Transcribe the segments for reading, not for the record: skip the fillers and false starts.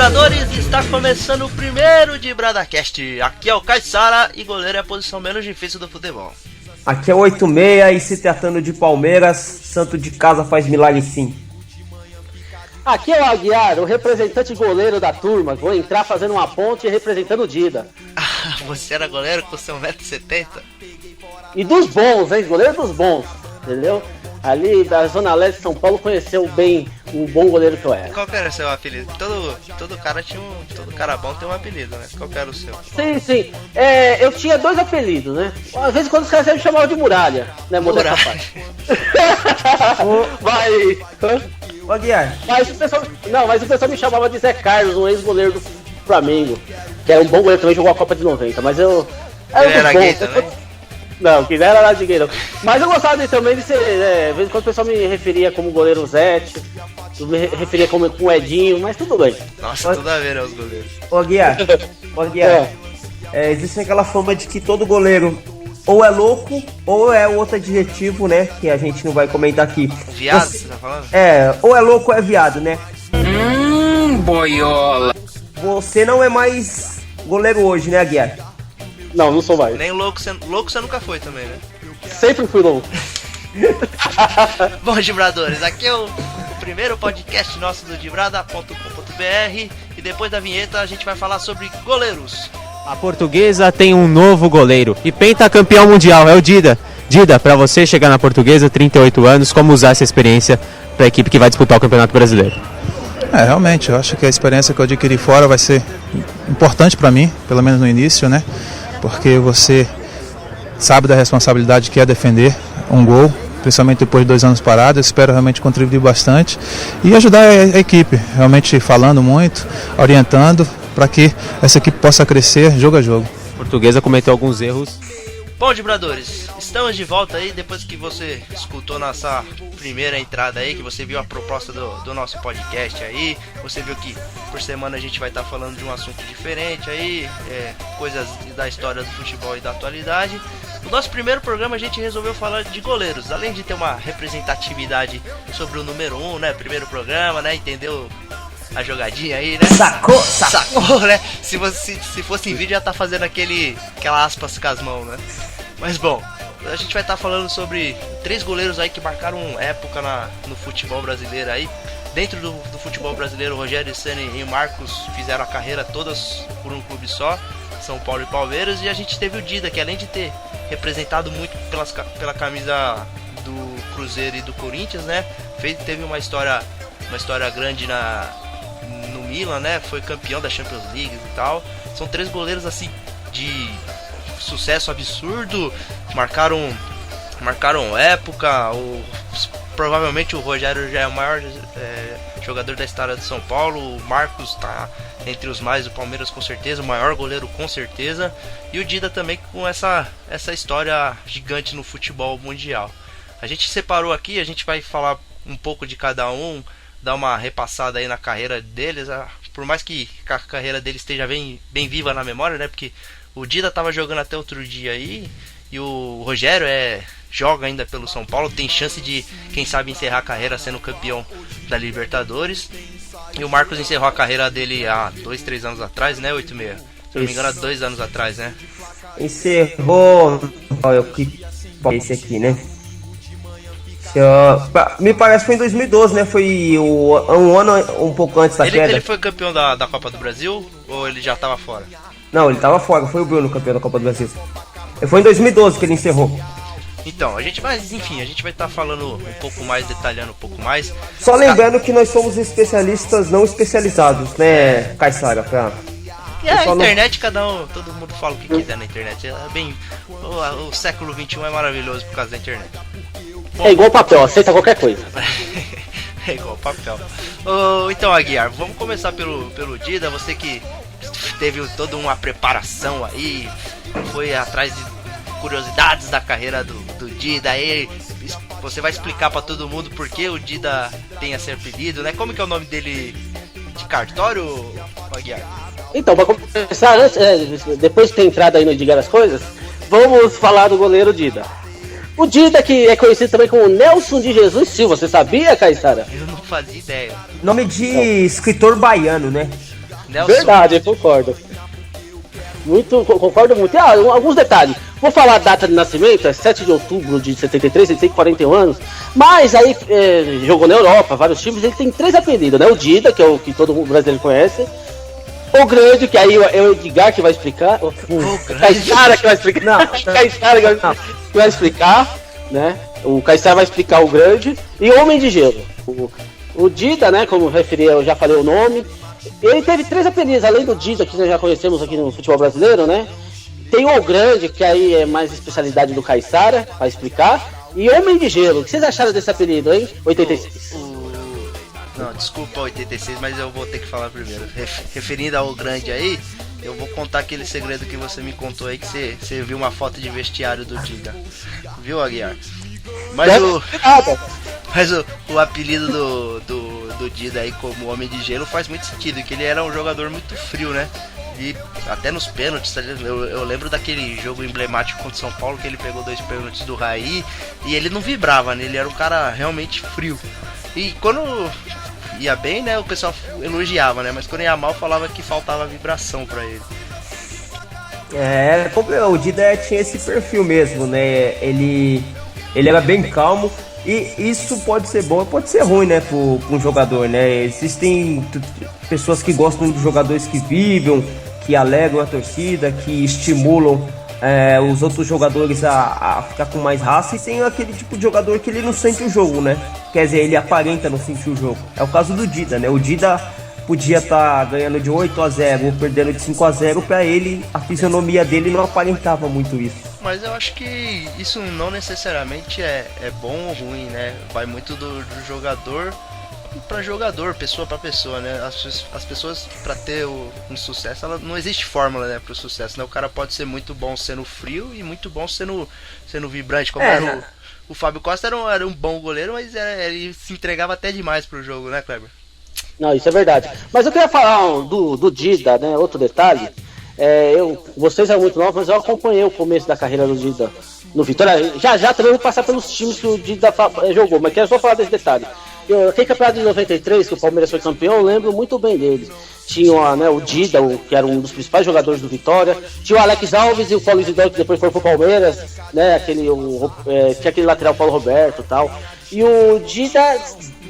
Dibradores, está começando o primeiro Dibradacast. Aqui é o Caissara e goleiro é a posição menos difícil do futebol. Aqui é o 86 e se tratando de Palmeiras, santo de casa faz milagre sim. Aqui é o Aguiar, o representante goleiro da turma. Vou entrar fazendo uma ponte representando o Dida. Ah, você era goleiro com seu 1,70m? E dos bons, hein? Goleiro dos bons, entendeu? Ali da Zona Leste de São Paulo conheceu bem o bom goleiro que eu era. Qual que era o seu apelido? Todo cara todo cara bom tem um apelido, né? Qual que era o seu? Sim. Eu tinha dois apelidos, né? Às vezes quando os caras me chamavam de Muralha, né? Muralha. Vai. Ô Aguiar. Mas o pessoal me chamava de Zé Carlos, um ex-goleiro do Flamengo, que era um bom goleiro, também jogou a Copa de 90, mas eu... Ele era gay também? Não, que não era lá de gay não. Mas eu gostava também de ser, às vezes quando o pessoal me referia como goleiro Zete, eu me referia como com o Edinho, mas tudo bem. Nossa, tudo a ver, né, os goleiros. Ô Aguiar, existe aquela fama de que todo goleiro ou é louco ou é outro adjetivo, né, que a gente não vai comentar aqui. Viado, você tá falando? Ou é louco ou é viado, né? Boiola. Você não é mais goleiro hoje, né, Aguiar? Não sou mais. Nem louco você nunca foi também, né? Sempre fui louco. Bom, Dibradores, aqui é o primeiro podcast nosso do Dibrada.com.br e depois da vinheta a gente vai falar sobre goleiros. A Portuguesa tem um novo goleiro e pentacampeão mundial, é o Dida. Dida, pra você chegar na Portuguesa, 38 anos, como usar essa experiência pra equipe que vai disputar o Campeonato Brasileiro? Realmente, eu acho que a experiência que eu adquiri fora vai ser importante pra mim, pelo menos no início, né? Porque você sabe da responsabilidade que é defender um gol, principalmente depois de 2 anos parado. Eu espero realmente contribuir bastante e ajudar a equipe, realmente falando muito, orientando, para que essa equipe possa crescer jogo a jogo. A Portuguesa cometeu alguns erros. Bom, Dibradores, estamos de volta aí depois que você escutou nossa primeira entrada aí, que você viu a proposta do nosso podcast aí, você viu que por semana a gente vai estar falando de um assunto diferente aí, coisas da história do futebol e da atualidade. No nosso primeiro programa a gente resolveu falar de goleiros, além de ter uma representatividade sobre o número 1, né, primeiro programa, né, entendeu a jogadinha aí, né? Sacou, né? Se fosse em vídeo já tá fazendo aquela aspas com as mãos, né? Mas bom, a gente vai estar falando sobre 3 goleiros aí que marcaram época no futebol brasileiro aí. Dentro do futebol brasileiro, o Rogério Ceni e o Marcos fizeram a carreira todas por um clube só, São Paulo e Palmeiras, e a gente teve o Dida, que além de ter representado muito pela camisa do Cruzeiro e do Corinthians, né? Teve uma história grande no Milan, né? Foi campeão da Champions League e tal. São 3 goleiros assim de sucesso absurdo, marcaram época. Provavelmente o Rogério já é o maior jogador da história de São Paulo. O Marcos tá entre os mais, o Palmeiras com certeza, o maior goleiro com certeza. E o Dida também com essa história gigante no futebol mundial. A gente separou aqui, a gente vai falar um pouco de cada um, dar uma repassada aí na carreira deles, por mais que a carreira deles esteja bem viva na memória, né? Porque o Dida tava jogando até outro dia aí, e o Rogério joga ainda pelo São Paulo, tem chance de, quem sabe, encerrar a carreira sendo campeão da Libertadores. E o Marcos encerrou a carreira dele há 2-3 anos atrás, né, 86? Se não me engano, há 2 anos atrás, né? Encerrou... Olha, que esse aqui, né? Me parece que foi em 2012, né? Foi um ano um pouco antes da queda. Ele foi campeão da Copa do Brasil ou ele já estava fora? Não, ele estava fora. Foi o Bruno campeão da Copa do Brasil. Foi em 2012 que ele encerrou. Então, a gente vai estar falando um pouco mais, detalhando um pouco mais. Só lembrando que nós somos especialistas não especializados, né, Caissara? A internet, todo mundo fala o que quiser na internet. O século XXI é maravilhoso por causa da internet. Bom, é igual papel, aceita qualquer coisa. É igual papel. Então, Aguiar, vamos começar pelo Dida. Você que teve toda uma preparação aí, foi atrás de curiosidades da carreira do Dida aí. Você vai explicar pra todo mundo por que o Dida tem esse apelido, né? Como que é o nome dele de cartório, Aguiar? Então, pra começar, depois de ter entrado aí no Diga as Coisas, vamos falar do goleiro Dida. O Dida, que é conhecido também como Nelson de Jesus Silva, você sabia, Caissara? Eu não fazia ideia. Nome de escritor baiano, né? Nelson. Verdade, eu concordo. Concordo muito. Alguns detalhes. Vou falar a data de nascimento, é 7 de outubro de 73, ele tem 41 anos. Mas aí jogou na Europa, vários times, ele tem 3 apelidos, né? O Dida, que é o que todo brasileiro conhece. O Grande, que aí é o Edgar que vai explicar. O Caissara que vai explicar. Não, Caissara que vai explicar, né? O Caissara vai explicar o Grande. E o Homem de Gelo. O Dida, né? Como referi, eu já falei o nome. Ele teve 3 apelidos, além do Dida, que nós já conhecemos aqui no futebol brasileiro, né? Tem o Grande, que aí é mais especialidade do Caissara, vai explicar. E Homem de Gelo. O que vocês acharam desse apelido, hein? 86. Não, desculpa 86, mas eu vou ter que falar primeiro. Referindo ao Grande aí, eu vou contar aquele segredo que você me contou aí, que você viu uma foto de vestiário do Dida. Viu, Aguiar? Mas o apelido do Dida aí como Homem de Gelo faz muito sentido, que ele era um jogador muito frio, né? E até nos pênaltis, eu lembro daquele jogo emblemático contra o São Paulo, que ele pegou 2 pênaltis do Raí e ele não vibrava, né? Ele era um cara realmente frio. E quando ia bem, né, o pessoal elogiava, né? Mas quando ia mal, falava que faltava vibração pra ele. O Dida tinha esse perfil mesmo, né? Ele era bem calmo. E isso pode ser bom e pode ser ruim, né, para um jogador, né? Existem pessoas que gostam de jogadores que vibram, que alegram a torcida, que estimulam os outros jogadores a ficar com mais raça, e tem aquele tipo de jogador que ele não sente o jogo, né? Quer dizer, ele aparenta não sentir o jogo. É o caso do Dida, né? O Dida podia estar ganhando de 8-0 ou perdendo de 5-0, para ele, a fisionomia dele não aparentava muito isso. Mas eu acho que isso não necessariamente é bom ou ruim, né? Vai muito do jogador para jogador, pessoa para pessoa, né? As pessoas, para ter um sucesso, não existe fórmula, né, para o sucesso, né? O cara pode ser muito bom sendo frio e muito bom sendo vibrante, como era o Fábio Costa era um bom goleiro, mas ele se entregava até demais pro jogo, né, Kleber? Não, isso é verdade. Mas eu queria falar do Dida, né? Outro detalhe. Vocês são muito novos, mas eu acompanhei o começo da carreira do Dida no Vitória. Já também vou passar pelos times que o Dida jogou, mas quero só falar desse detalhe. Aquele campeonato de 93, que o Palmeiras foi campeão, eu lembro muito bem dele. Tinha o Dida, que era um dos principais jogadores do Vitória. Tinha o Alex Alves e o Paulo Isidoro, que depois foi pro Palmeiras, né? Tinha aquele lateral Paulo Roberto e tal. E o Dida,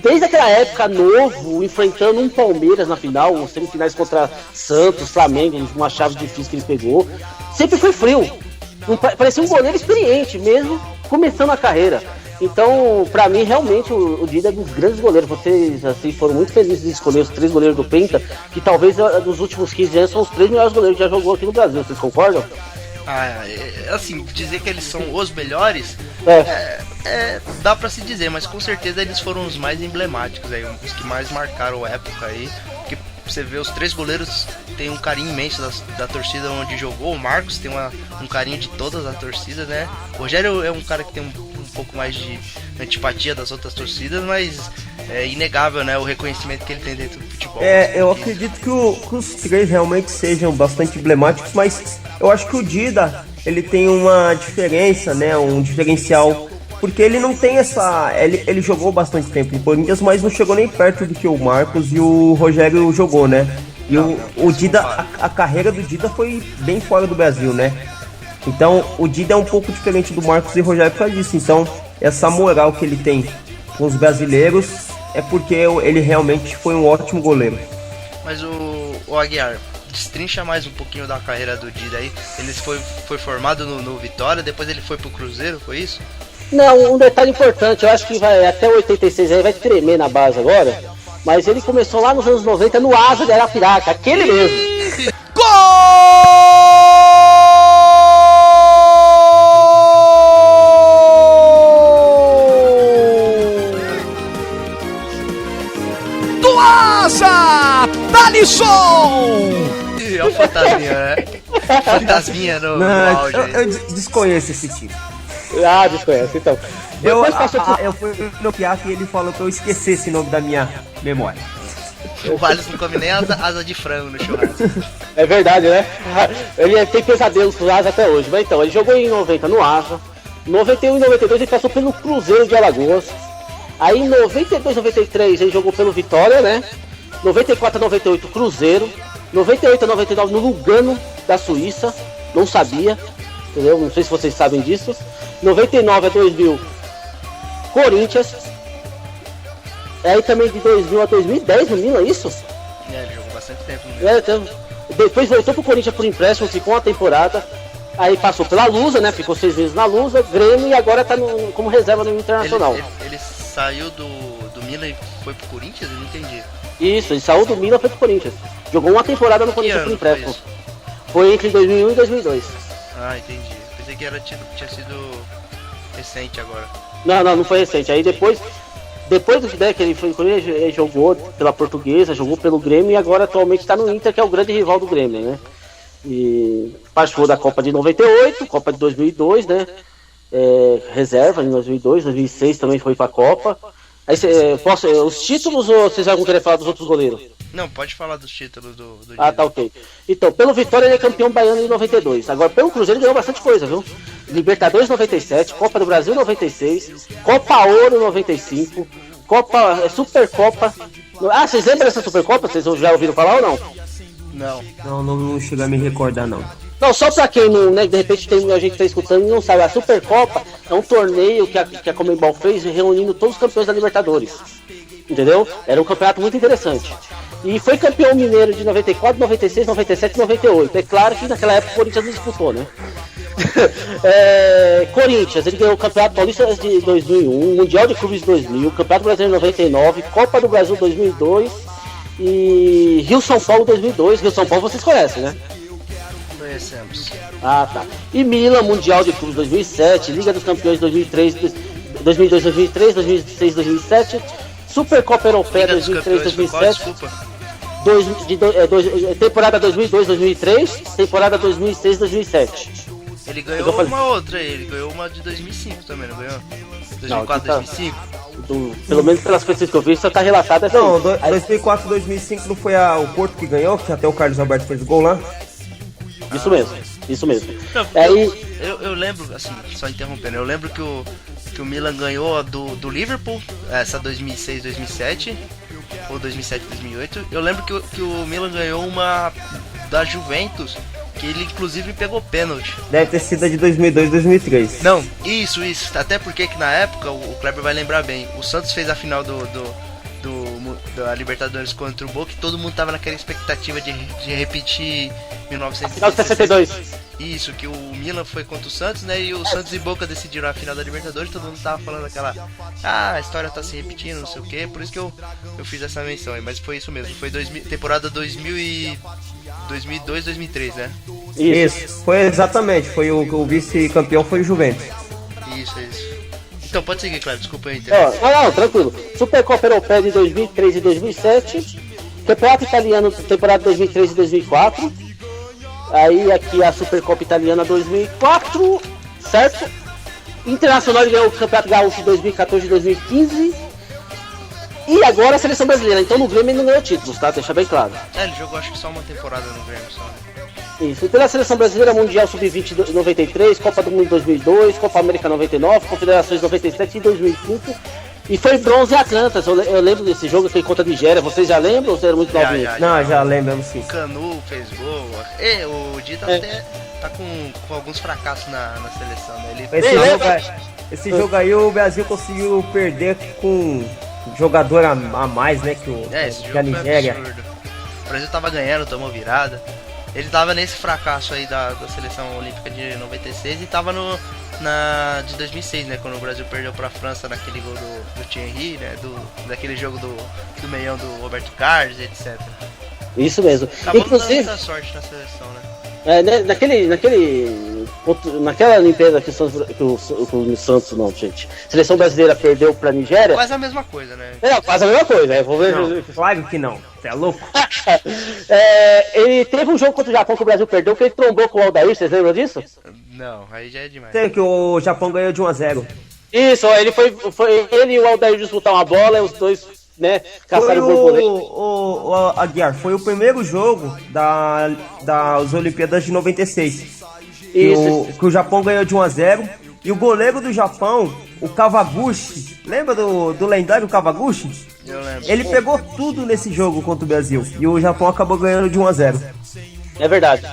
desde aquela época, novo, enfrentando um Palmeiras na final, semifinais contra Santos, Flamengo, uma chave difícil que ele pegou, sempre foi frio. Parecia um goleiro experiente, mesmo começando a carreira. Então, pra mim, realmente, o Dida é um dos grandes goleiros. Vocês assim, foram muito felizes de escolher os 3 goleiros do Penta, que talvez dos últimos 15 anos são os 3 melhores goleiros que já jogou aqui no Brasil. Vocês concordam? Assim, dizer que eles são os melhores, dá pra se dizer, mas com certeza eles foram os mais emblemáticos, aí, os que mais marcaram a época aí. Porque você vê, os 3 goleiros têm um carinho imenso da torcida onde jogou. O Marcos tem um carinho de todas as torcidas, né? O Rogério é um cara que tem um pouco mais de antipatia das outras torcidas, mas é inegável, né, o reconhecimento que ele tem dentro do futebol. Eu acredito que os 3 realmente sejam bastante emblemáticos, mas eu acho que o Dida, ele tem uma diferença, né, um diferencial, porque ele não tem ele jogou bastante tempo em Corinthians, mas não chegou nem perto do que o Marcos e o Rogério jogou, né? E o Dida, a carreira do Dida foi bem fora do Brasil, né? Então o Dida é um pouco diferente do Marcos e Rogério por causa disso. Então essa moral que ele tem com os brasileiros é porque ele realmente foi um ótimo goleiro. Mas o Aguiar, destrincha mais um pouquinho da carreira do Dida aí. Ele foi formado no Vitória, depois ele foi pro Cruzeiro, foi isso? Não, um detalhe importante, eu acho que vai até 86 aí vai tremer na base agora, mas ele começou lá nos anos 90 no Asa de Arapiraca, aquele mesmo. Do Asa, Dalisson! É o Fantasminha, né? Fantasminha no áudio. Eu desconheço esse tipo. Desconhece, então. Eu fui no Piaf e ele falou que eu esquecesse o nome da minha memória. O Valles não come nem asa de frango no churrasco. É verdade, né? Ele tem pesadelos com o Asa até hoje. Mas então, ele jogou em 90 no Asa. 91 e 92 ele passou pelo Cruzeiro de Alagoas. Aí em 92 e 93 ele jogou pelo Vitória, né? 94 e 98 Cruzeiro. 98 a 99 no Lugano da Suíça, não sabia, entendeu? Não sei se vocês sabem disso. 99 a 2000, Corinthians. Aí também de 2000 a 2010 no Milan, isso? Ele jogou bastante tempo no Milan. Então, depois voltou pro Corinthians por empréstimo, ficou uma temporada. Aí passou pela Lusa, né? Ficou 6 meses na Lusa, Grêmio, e agora tá como reserva no Internacional. Ele saiu do Milan e foi pro Corinthians? Eu não entendi. Isso, ele saiu do Milan e foi pro Corinthians. Jogou uma temporada no Corinthians por empréstimo. Foi entre 2001 e 2002. Ah, entendi. Pensei que tinha sido recente agora. Não foi recente. Aí depois que ele foi no Corinthians, ele jogou pela Portuguesa, jogou pelo Grêmio e agora atualmente está no Inter, que é o grande rival do Grêmio, né? E participou da Copa de 98, Copa de 2002, né? Reserva em 2002, 2006 também foi pra Copa. Aí os títulos ou vocês vão querer falar dos outros goleiros? Não, pode falar dos títulos do Ah, tá, ok. Então, pelo Vitória ele é campeão baiano em 92. Agora, pelo Cruzeiro ele ganhou bastante coisa, viu? Libertadores 97, Copa do Brasil 96, Copa Ouro 95, Supercopa. Ah, vocês lembram dessa Supercopa? Vocês já ouviram falar ou não? Não chega a me recordar, não. Não, só pra quem não, né, de repente tem a gente que tá escutando e não sabe, a Supercopa é um torneio que a Conmebol fez reunindo todos os campeões da Libertadores. Entendeu? Era um campeonato muito interessante. E foi campeão mineiro de 94, 96, 97 e 98. É claro que naquela época o Corinthians não disputou, né? Corinthians, ele ganhou o Campeonato Paulista de 2001, Mundial de Clubes de 2000, Campeonato Brasileiro de 99, Copa do Brasil 2002 e Rio-São Paulo 2002. Rio-São Paulo vocês conhecem, né? Conhecemos. Ah, tá. E Milan, Mundial de Clubes 2007, Liga dos Campeões 2002, 2003, 2006, 2007, Supercopa Europeia 2003, 2007, temporada 2002, 2003, temporada 2006, 2007. Ele ganhou uma outra aí, ele ganhou uma de 2005 também, não ganhou? 2004, 2005? Pelo menos pelas coisas que eu vi, só tá relatado assim. Não, 2004, 2005 não foi o Porto que ganhou, que até o Carlos Alberto fez o gol lá? Isso mesmo. Não, eu lembro, assim, só interrompendo, eu lembro que o Milan ganhou do Liverpool, essa 2006, 2007, ou 2007, 2008. Eu lembro que o Milan ganhou uma da Juventus, que ele inclusive pegou pênalti. Deve ter sido a de 2002, 2003. Não, isso. Até porque que na época, o Kleber vai lembrar bem, o Santos fez a final da Libertadores contra o Boca e todo mundo tava naquela expectativa de repetir 1962. Isso, que o Milan foi contra o Santos, né? E o Santos e Boca decidiram a final da Libertadores. Todo mundo tava falando aquela... a história tá se repetindo, não sei o que. Por isso que eu fiz essa menção aí. Mas foi isso mesmo, foi temporada 2002, 2003, né? Isso, foi exatamente. Foi o vice-campeão foi o Juventus. Isso. Então pode seguir, claro, desculpa aí. Não, tranquilo. Supercopa Europeia de 2003 e 2007, Campeonato Italiano, temporada 2003 e 2004. Aí aqui a Supercopa Italiana 2004, certo? Internacional ganhou o Campeonato Gaúcho de 2014 e 2015. E agora a Seleção Brasileira. Então no Grêmio ele não ganhou títulos, tá? Deixa bem claro. Ele jogou acho que só uma temporada no Grêmio só, né? Isso, pela Seleção Brasileira, Mundial Sub-20 93, Copa do Mundo 2002, Copa América 99, Confederações 97 e 2005. E foi bronze em Atlantas. Eu lembro desse jogo que contra a Nigéria. Vocês já lembram ou você era muito novinho? Não, já lembro sim. O Canu fez gol. O Dida até tá com alguns fracassos na seleção, né? Esse jogo aí o Brasil conseguiu perder com um jogador a mais, né? Que a Nigéria. O Brasil tava ganhando, tomou virada. Ele tava nesse fracasso aí da seleção olímpica de 96 e tava de 2006, né? Quando o Brasil perdeu pra França naquele gol do Thierry, né? Daquele jogo do meião do Roberto Carlos, etc. Isso mesmo. Acabou Inclusive, dando muita sorte na seleção, né? Naquela Olimpíada que o Santos, não, gente. Seleção brasileira perdeu pra Nigéria. Quase a mesma coisa, né? Quase a mesma coisa. Vou ver. Não, claro que não. Você é louco? Ele teve um jogo contra o Japão que o Brasil perdeu, que ele trombou com o Aldair, vocês lembram disso? Não, aí já é demais. Sei que o Japão ganhou de 1-0. Isso, ele foi ele e o Aldair disputar uma bola, e os dois, né, caçaram o borboleta. O Aguiar, foi o primeiro jogo das Olimpíadas de 96. Que o Japão ganhou de 1-0. E o goleiro do Japão, o Kawaguchi, lembra do lendário Kawaguchi? Eu lembro. Ele pegou tudo nesse jogo contra o Brasil. E o Japão acabou ganhando de 1-0. É verdade.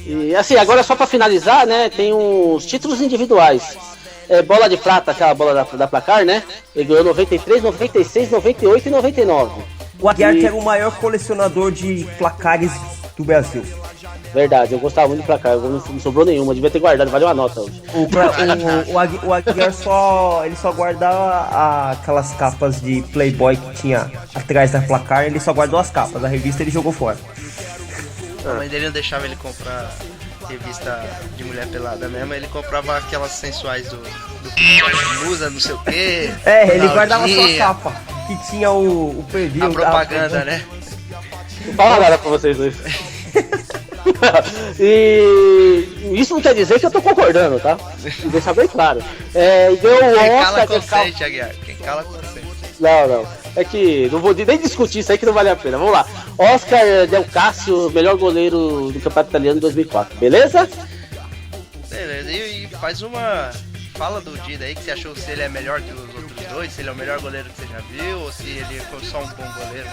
E assim, agora só pra finalizar, né? Tem os títulos individuais. Bola de prata, aquela bola da placar, né? Ele ganhou 93, 96, 98 e 99. O Aguiar que era o maior colecionador de placares do Brasil. Verdade, eu gostava muito de placar, não sobrou nenhuma, devia ter guardado, valeu a nota hoje. O Aguiar ele só guardava aquelas capas de Playboy que tinha atrás da placar, ele só guardou as capas, a revista ele jogou fora. A mãe dele não deixava ele comprar revista de mulher pelada mesmo, ele comprava aquelas sensuais do Musa, não sei o quê. Ele guardava só a capa, que tinha o preview. A propaganda, né? Não fala nada pra vocês dois. E isso não quer dizer que eu tô concordando, tá? Deixa bem claro. Deu o Quem Oscar. cala consente, Aguiar. Quem cala consente. Não. É que não vou nem discutir isso aí que não vale a pena. Vamos lá. Oscar Del Cássio, melhor goleiro do Campeonato Italiano em 2004. Beleza? Beleza. E faz uma... Fala do Dida aí, que você achou se ele é melhor que os outros dois, se ele é o melhor goleiro que você já viu, ou se ele foi só um bom goleiro.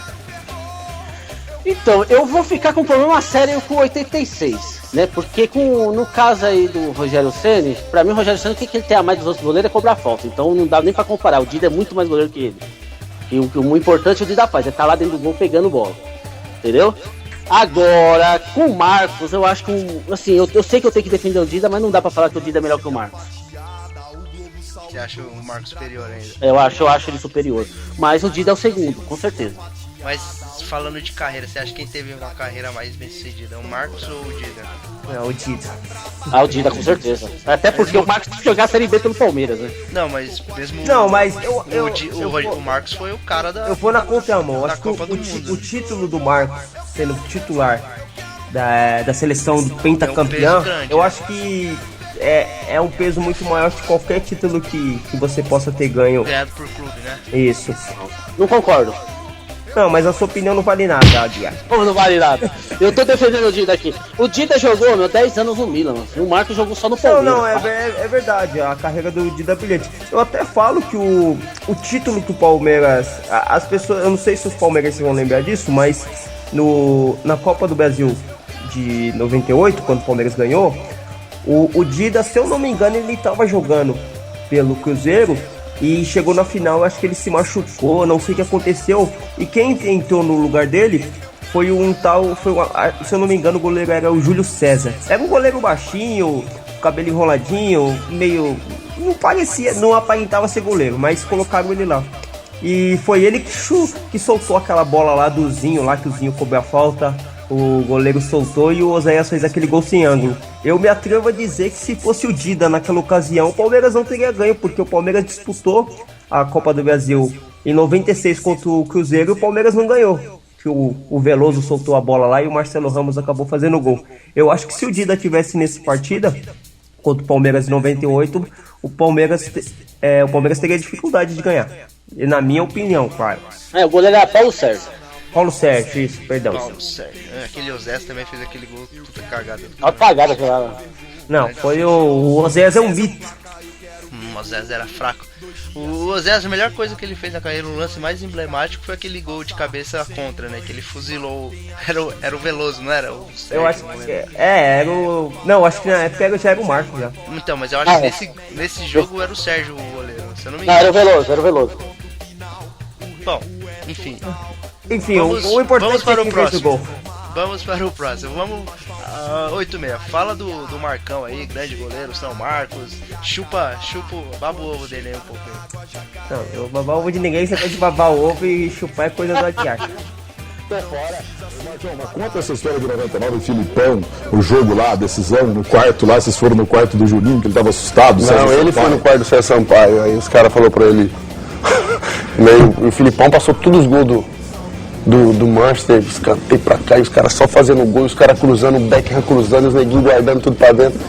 Então, eu vou ficar com um problema sério com 86, né? Porque no caso aí do Rogério Ceni, pra mim o Rogério Ceni, o que ele tem a mais dos outros goleiros é cobrar falta. Então não dá nem pra comparar, o Dida é muito mais goleiro que ele. E o importante o Dida faz, é estar lá dentro do gol pegando bola. Entendeu? Agora, com o Marcos, eu acho que assim, eu sei que eu tenho que defender o Dida, mas não dá pra falar que o Dida é melhor que o Marcos. Você acha o Marcos superior ainda? Eu acho ele superior. Mas o Dida é o segundo, com certeza. Mas falando de carreira, você acha que quem teve uma carreira mais bem sucedida, o Marcos ou o Dida? O Dida. O Dida, com certeza. Até porque o Marcos tem que jogar a Série B pelo Palmeiras, né? Não, mas mesmo... Não, mas o Marcos foi o cara da... Eu vou na contramão. Acho que o título do Marcos, sendo titular da seleção do pentacampeão, grande, eu acho que é um peso muito maior que qualquer título que você possa ter ganho. Ganhado por clube, né? Isso. Não concordo. Não, mas a sua opinião não vale nada, Aguiar. Como não vale nada? Eu tô defendendo o Dida aqui. O Dida jogou, 10 anos no Milan, mano. E o Marcos jogou só no Palmeiras. Não, é verdade. A carreira do Dida é brilhante. Eu até falo que o título que o Palmeiras... As pessoas... Eu não sei se os palmeirenses vão lembrar disso, mas na Copa do Brasil de 98, quando o Palmeiras ganhou, o Dida, se eu não me engano, ele tava jogando pelo Cruzeiro... E chegou na final, acho que ele se machucou, não sei o que aconteceu. E quem entrou no lugar dele foi se eu não me engano, o goleiro era o Júlio César. Era um goleiro baixinho, cabelo enroladinho, meio... Não aparentava ser goleiro, mas colocaram ele lá. E foi ele que soltou aquela bola lá do Zinho, lá que o Zinho cobrou a falta. O goleiro soltou e o Oséias fez aquele gol sem ângulo. Eu me atrevo a dizer que se fosse o Dida naquela ocasião, o Palmeiras não teria ganho, porque o Palmeiras disputou a Copa do Brasil em 96 contra o Cruzeiro e o Palmeiras não ganhou. Que o Veloso soltou a bola lá e o Marcelo Ramos acabou fazendo o gol. Eu acho que se o Dida tivesse nessa partida contra o Palmeiras em 98, o Palmeiras teria dificuldade de ganhar. E na minha opinião, claro. O goleiro era Paulo Sérgio. Paulo Sérgio, isso, perdão. Paulo Sérgio. Aquele Osés também fez aquele gol tudo cagado. Olha cagada aquela lá. Não, foi o Osés é um mito. O Osés era fraco. O Osés, a melhor coisa que ele fez na carreira, o lance mais emblemático foi aquele gol de cabeça contra, né? Que ele fuzilou. Era o Veloso, não era? O Sérgio, eu acho que era o... Não, acho que na época já era o Marco já. Então, mas eu acho que nesse jogo era o Sérgio o goleiro, se eu não me engano. Não, era o Veloso. Bom, enfim. O importante para é o que fez o gol. Vamos para o próximo. Vamos 86. Fala do Marcão aí, grande goleiro, São Marcos. Baba o ovo dele aí um pouco aí. Não, eu babar o ovo de ninguém, você pode babar o ovo e chupar é coisa do Aguiar. Mas conta essa história de 99, o Filipão, o jogo lá, a decisão, no quarto lá, vocês foram no quarto do Juninho, que ele tava assustado. Não, ele foi no quarto do César Sampaio, aí os caras falaram pra ele. O Filipão passou todos os gols do Manchester, escanteio pra cá, e os caras só fazendo gol, os caras cruzando, o Beckham cruzando, os neguinhos guardando tudo pra dentro.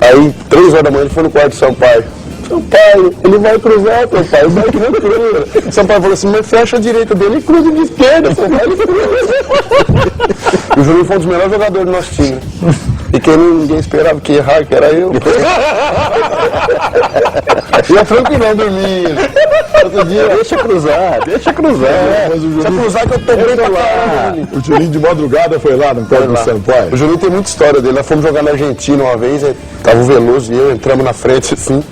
Aí, 3 horas da manhã, ele foi no quarto do Sampaio. Sampaio, ele vai cruzar, meu pai, o Beckham cruza. Sampaio falou assim, mas fecha a direita dele e cruza de esquerda, ele cruza. E o Juninho foi um dos melhores jogadores do nosso time. E que ninguém esperava que errar, que era eu. E a Franco não dormia. outro dia. Deixa cruzar. Mas o Deixa Juninho, cruzar que eu tô bem pra lá. o Juninho de madrugada foi lá no quarto do Sampaio. O Juninho tem muita história dele. Nós fomos jogar na Argentina uma vez, tava o Veloso e eu, entramos na frente assim.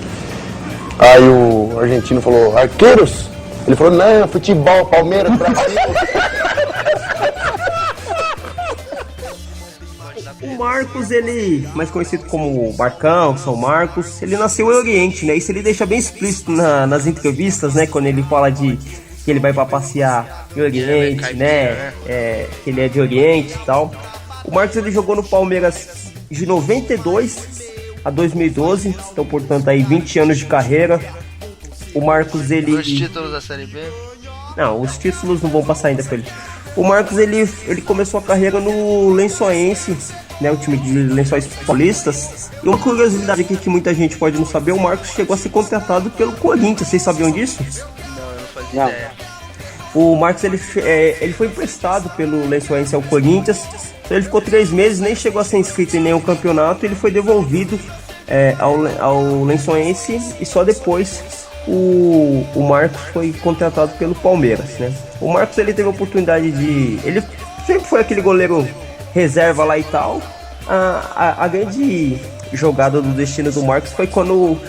Aí o argentino falou, arqueiros? Ele falou, não, futebol, Palmeiras, Brasil. O Marcos, ele, mais conhecido como Marcão, São Marcos, ele nasceu em Oriente, né? Isso ele deixa bem explícito nas entrevistas, né? Quando ele fala de que ele vai pra passear em Oriente, né? Que ele é de Oriente e tal. O Marcos, ele jogou no Palmeiras de 92 a 2012, então, portanto, aí 20 anos de carreira. O Marcos, ele... Os títulos da Série B? Não, os títulos não vão passar ainda pra ele. O Marcos, ele começou a carreira no Lençoense, né, o time de Lençóis Paulistas. E uma curiosidade aqui que muita gente pode não saber, o Marcos chegou a ser contratado pelo Corinthians, vocês sabiam disso? Não, eu não fazia ideia. O Marcos, ele foi emprestado pelo Lençoense ao Corinthians, então ele ficou 3 meses, nem chegou a ser inscrito em nenhum campeonato, ele foi devolvido ao Lençoense e só depois o Marcos foi contratado pelo Palmeiras, né? O Marcos, ele teve a oportunidade ele sempre foi aquele goleiro reserva lá e tal. A grande jogada do destino do Marcos foi quando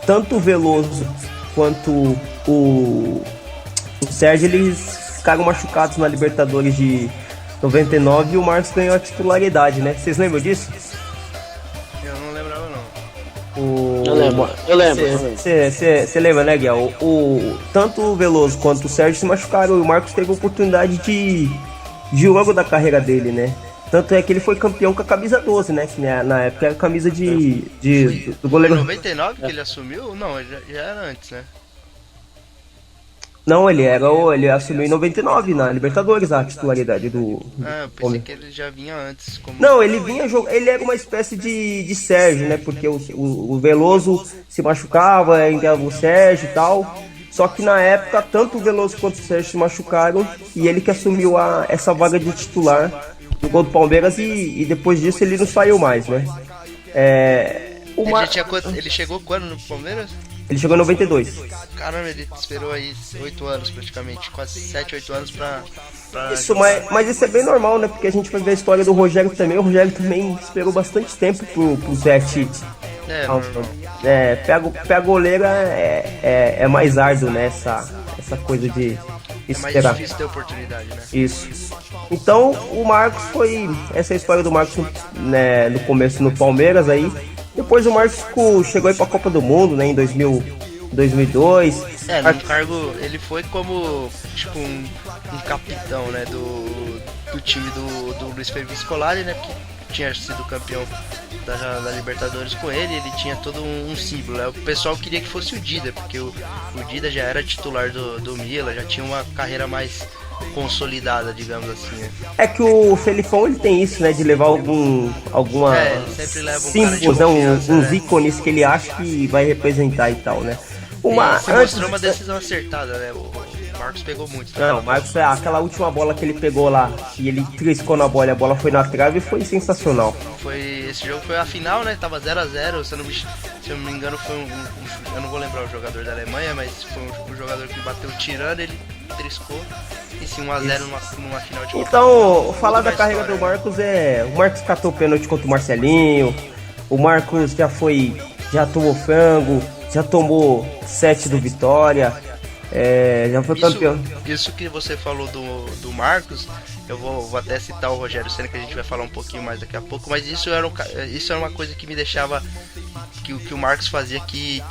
tanto o Veloso quanto o Sérgio, eles ficaram machucados na Libertadores de 99 e o Marcos ganhou a titularidade, né? Vocês lembram disso? Eu não lembrava, não. Eu lembro. Você lembra, né, Guiel? Tanto o Veloso quanto o Sérgio se machucaram e o Marcos teve a oportunidade de logo da carreira dele, né? Tanto é que ele foi campeão com a camisa 12, né? Que na época era a camisa do goleiro. Foi em 99 que ele assumiu? Não, já era antes, né? Não, ele assumiu em 99 na Libertadores a titularidade do eu pensei que ele já vinha antes. Não, ele vinha jogar. Ele era uma espécie de Sérgio, né? Porque o Veloso se machucava, entrava o Sérgio e tal. Só que na época, tanto o Veloso quanto o Sérgio se machucaram e ele que assumiu essa vaga de titular do gol do Palmeiras e depois disso ele não saiu mais, né? Ele chegou quando no Palmeiras? Ele chegou em 92. Caramba, ele esperou aí 8 anos praticamente, quase 7, 8 anos pra isso, mas isso é bem normal, né? Porque a gente vai ver a história do Rogério também. O Rogério também esperou bastante tempo pro Zé Tite. Pra goleira é mais árduo, né? Essa coisa de esperar. É mais difícil ter oportunidade, né? Isso. Então, o Marcos foi... Essa é a história do Marcos, né, no começo no Palmeiras aí. Depois o Marcos chegou aí pra Copa do Mundo, né, em 2002. No cargo, ele foi como, tipo, um capitão, né, do time do Luiz Felipe Scolari, né, que tinha sido campeão da Libertadores com ele tinha todo um símbolo, né? O pessoal queria que fosse o Dida, porque o Dida já era titular do Milan, já tinha uma carreira mais consolidada, digamos assim, né? É que o Felipão, ele tem isso, né, de levar alguma símbolos, né, uns ícones que ele acha que vai representar e tal, né? Mostrou uma decisão acertada, né? O Marcos pegou muito. Tá? Não, o Marcos, aquela última bola que ele pegou lá, e ele triscou na bola e a bola foi na trave, foi sensacional. Esse jogo foi a final, né? Tava 0x0, se eu não me engano foi eu não vou lembrar o jogador da Alemanha, mas foi um jogador que bateu tirando, ele triscou. E sim, 1x0 numa final de Copa. Então, falar da carreira do Marcos o Marcos catou o pênalti contra o Marcelinho, o Marcos já tomou frango, já tomou 7 do Vitória, já foi campeão. Isso que você falou do Marcos, eu vou até citar o Rogério Ceni, que a gente vai falar um pouquinho mais daqui a pouco, mas isso era uma coisa que me deixava, que o Marcos fazia que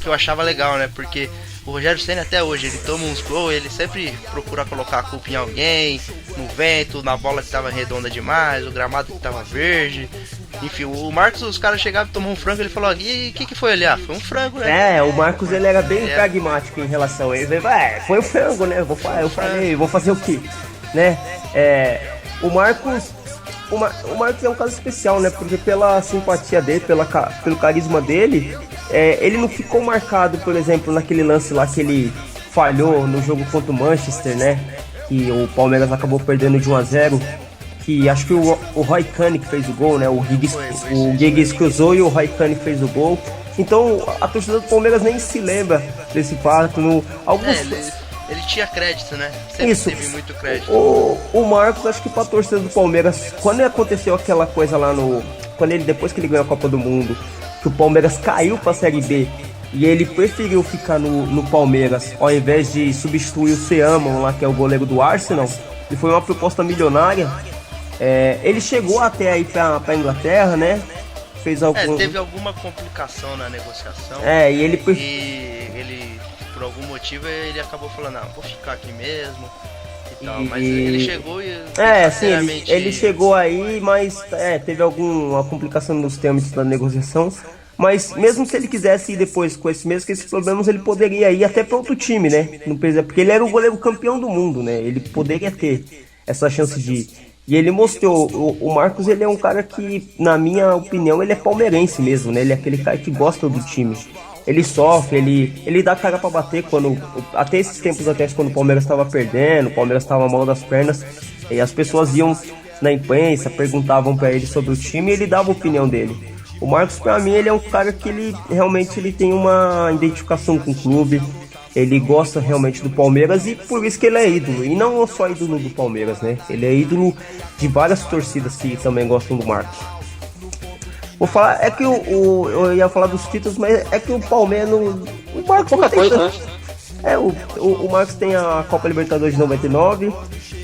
eu achava legal, né? Porque o Rogério Ceni até hoje, ele toma uns gols, ele sempre procura colocar a culpa em alguém, no vento, na bola que tava redonda demais, o gramado que tava verde. Enfim, o Marcos, os caras chegavam e tomaram um frango, ele falou, e o que foi ali? Foi um frango, né? O Marcos, ele era bem pragmático em relação a ele. Foi um frango, né? Vou fazer o quê? Né? O Marcos é um caso especial, né? Porque pela simpatia dele, pelo carisma dele, ele não ficou marcado, por exemplo, naquele lance lá que ele falhou no jogo contra o Manchester, né? Que o Palmeiras acabou perdendo de 1x0. Que acho que o Roy Keane que fez o gol, né? O Giggs cruzou e o Roy Keane fez o gol. Então a torcida do Palmeiras nem se lembra desse fato. Ele tinha crédito, né? Sempre Isso. teve muito crédito. O Marcos, acho que pra torcida do Palmeiras, quando aconteceu aquela coisa lá depois que ele ganhou a Copa do Mundo, que o Palmeiras caiu pra Série B e ele preferiu ficar no Palmeiras ao invés de substituir o Seamon lá, que é o goleiro do Arsenal, e foi uma proposta milionária. Ele chegou até aí pra Inglaterra, né? Teve alguma complicação na negociação. E ele por algum motivo ele acabou falando, não, vou ficar aqui mesmo e tal, mas ele chegou e ele chegou aí, mas teve alguma complicação nos termos da negociação, mas mesmo se ele quisesse ir depois com esses problemas, ele poderia ir até para outro time, né? Não precisa, porque ele era o goleiro campeão do mundo, né? Ele poderia ter essa chance de ir. E ele mostrou, o Marcos, ele é um cara que, na minha opinião, ele é palmeirense mesmo, né? Ele é aquele cara que gosta do time. Ele sofre, ele dá cara pra bater até esses tempos atrás, quando o Palmeiras estava perdendo, o Palmeiras estava mal das pernas, e as pessoas iam na imprensa, perguntavam pra ele sobre o time e ele dava a opinião dele. O Marcos, pra mim, ele é um cara que ele tem uma identificação com o clube, ele gosta realmente do Palmeiras e por isso que ele é ídolo. E não só ídolo do Palmeiras, né? Ele é ídolo de várias torcidas que também gostam do Marcos. Vou falar, eu ia falar dos títulos, mas é que o Palmeiras o Marcos pouca coisa, né? O Marcos tem a Copa Libertadores de 99.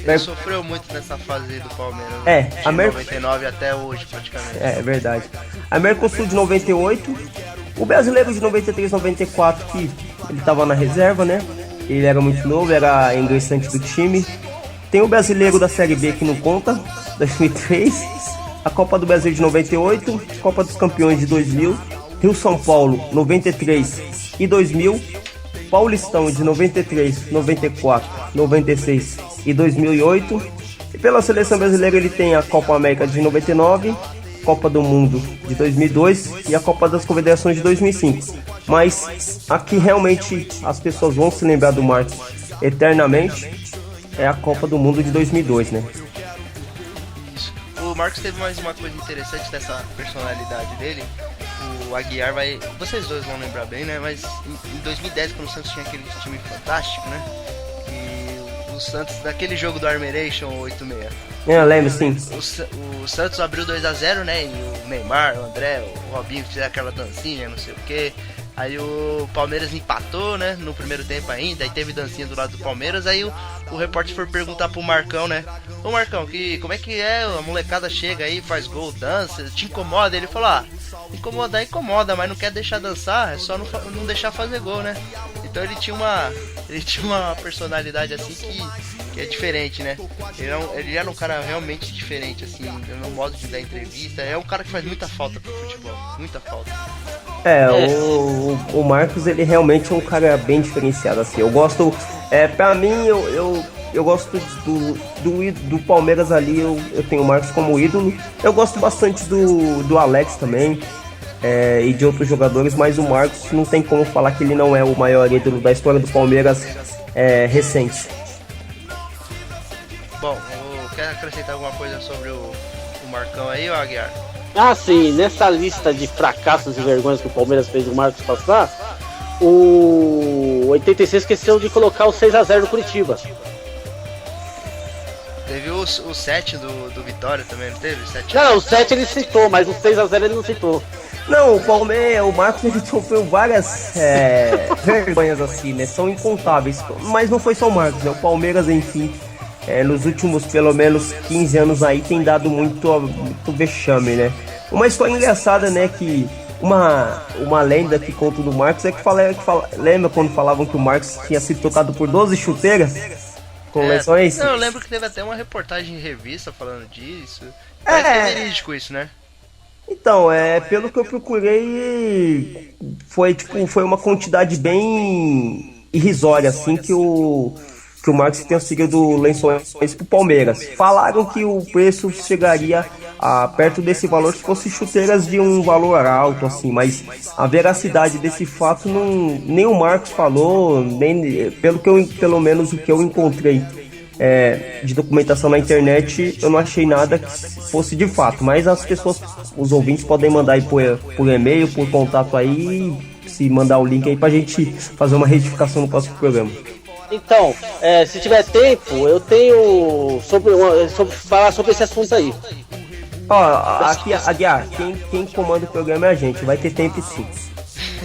Ele sofreu muito nessa fase do Palmeiras. De 99 até hoje, praticamente. É verdade. A Mercosul de 98. O Brasileiro de 93, 94, que ele tava na reserva, né? Ele era muito novo, era ingressante do time. Tem o Brasileiro da Série B que não conta, 2003. A Copa do Brasil de 98, Copa dos Campeões de 2000, Rio São Paulo 93 e 2000, Paulistão de 93, 94, 96 e 2008. E pela seleção brasileira ele tem a Copa América de 99, Copa do Mundo de 2002 e a Copa das Confederações de 2005. Mas aqui realmente as pessoas vão se lembrar do Marcos eternamente é a Copa do Mundo de 2002, né? O Marcos teve mais uma coisa interessante dessa personalidade dele. O Aguiar vocês dois vão lembrar bem, né? Mas em 2010, quando o Santos tinha aquele time fantástico, né? E o Santos, daquele jogo do Armeration 86. Eu lembro, sim. O Santos abriu 2-0, né? E o Neymar, o André, o Robinho fizeram aquela dancinha, não sei o que. Aí o Palmeiras empatou, né? No primeiro tempo ainda. Aí teve dancinha do lado do Palmeiras. Aí o repórter foi perguntar pro Marcão, né? Ô Marcão, como é que é? A molecada chega aí, faz gol, dança, te incomoda? Ele falou, incomoda, mas não quer deixar dançar, é só não deixar fazer gol, né? Então ele tinha uma personalidade assim que é diferente, né? Ele era um cara realmente diferente, assim, no modo de dar entrevista. É um cara que faz muita falta pro futebol, muita falta. O Marcos, ele realmente é um cara bem diferenciado, assim. Eu gosto, pra mim, eu gosto do Palmeiras ali, eu tenho o Marcos como ídolo. Eu gosto bastante do Alex também, e de outros jogadores, mas o Marcos não tem como falar que ele não é o maior ídolo da história do Palmeiras recente. Bom, quer acrescentar alguma coisa sobre o Marcão aí, ou Aguiar? Ah, sim, nessa lista de fracassos e vergonhas que o Palmeiras fez o Marcos passar, o 86 esqueceu de colocar o 6-0 do Curitiba. Teve o 7 do Vitória também, não teve? 7 não, o 7 ele citou, mas o 6-0 ele não citou. Não, o Marcos, ele sofreu várias vergonhas assim, né? São incontáveis. Mas não foi só o Marcos, né? O Palmeiras, enfim, nos últimos pelo menos 15 anos aí tem dado muito vexame, né? Uma história engraçada, né? Que uma lenda que conta do Marcos é que lembra quando falavam que o Marcos tinha sido tocado por 12 chuteiras com lençóis? Não, eu lembro que teve até uma reportagem em revista falando disso. Parece que é verídico isso, né? Então, pelo que eu procurei, foi uma quantidade bem irrisória, assim, que o Marcos tenha seguido lençóis pro Palmeiras. Falaram que o preço chegaria a perto desse valor se fosse chuteiras de um valor alto, assim, mas a veracidade desse fato nem o Marcos falou, nem pelo menos o que eu encontrei de documentação na internet, eu não achei nada que fosse de fato, mas as pessoas, os ouvintes podem mandar aí por e-mail, por contato aí, se mandar o link aí pra gente fazer uma retificação no próximo programa. Então, se tiver tempo, eu tenho sobre falar sobre esse assunto aí. Ó, aqui, Aguiar, quem comanda o programa é a gente, vai ter tempo sim.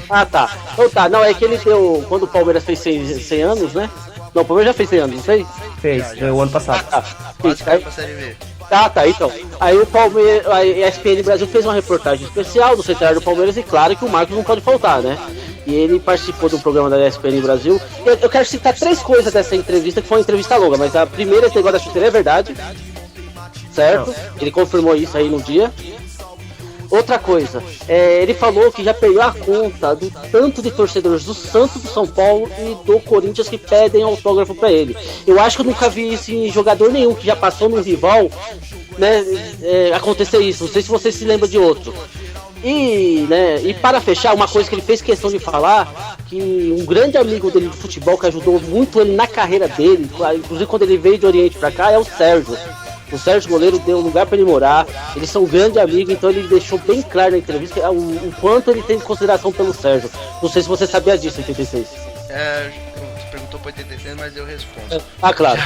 Ah, tá. Então tá, não, é que ele deu, quando o Palmeiras fez 100 anos, né? Não, o Palmeiras já fez 100 anos, não fez? Fez, o ano passado. Quase caiu pra Série B. Tá, então. Aí o Palmeiras, a ESPN Brasil fez uma reportagem especial do centenário do Palmeiras e claro que o Marcos não pode faltar, né? E ele participou de um programa da ESPN Brasil. Eu quero citar 3 coisas dessa entrevista, que foi uma entrevista longa, mas a primeira, esse negócio da chuteira é verdade, certo? Ele confirmou isso aí no dia. Outra coisa, ele falou que já perdeu a conta do tanto de torcedores do Santos, do São Paulo e do Corinthians que pedem autógrafo pra ele. Eu acho que eu nunca vi isso em jogador nenhum que já passou no rival, né, acontecer isso. Não sei se você se lembra de outro. E para fechar, uma coisa que ele fez questão de falar, que um grande amigo dele de futebol que ajudou muito ele na carreira dele, inclusive quando ele veio de Oriente pra cá, é o Sérgio. O Sérgio Goleiro deu um lugar para ele morar, eles são grandes amigos, então ele deixou bem claro na entrevista o quanto ele tem consideração pelo Sérgio. Não sei se você sabia disso, 86. Você perguntou pro 86, mas eu respondo. Claro.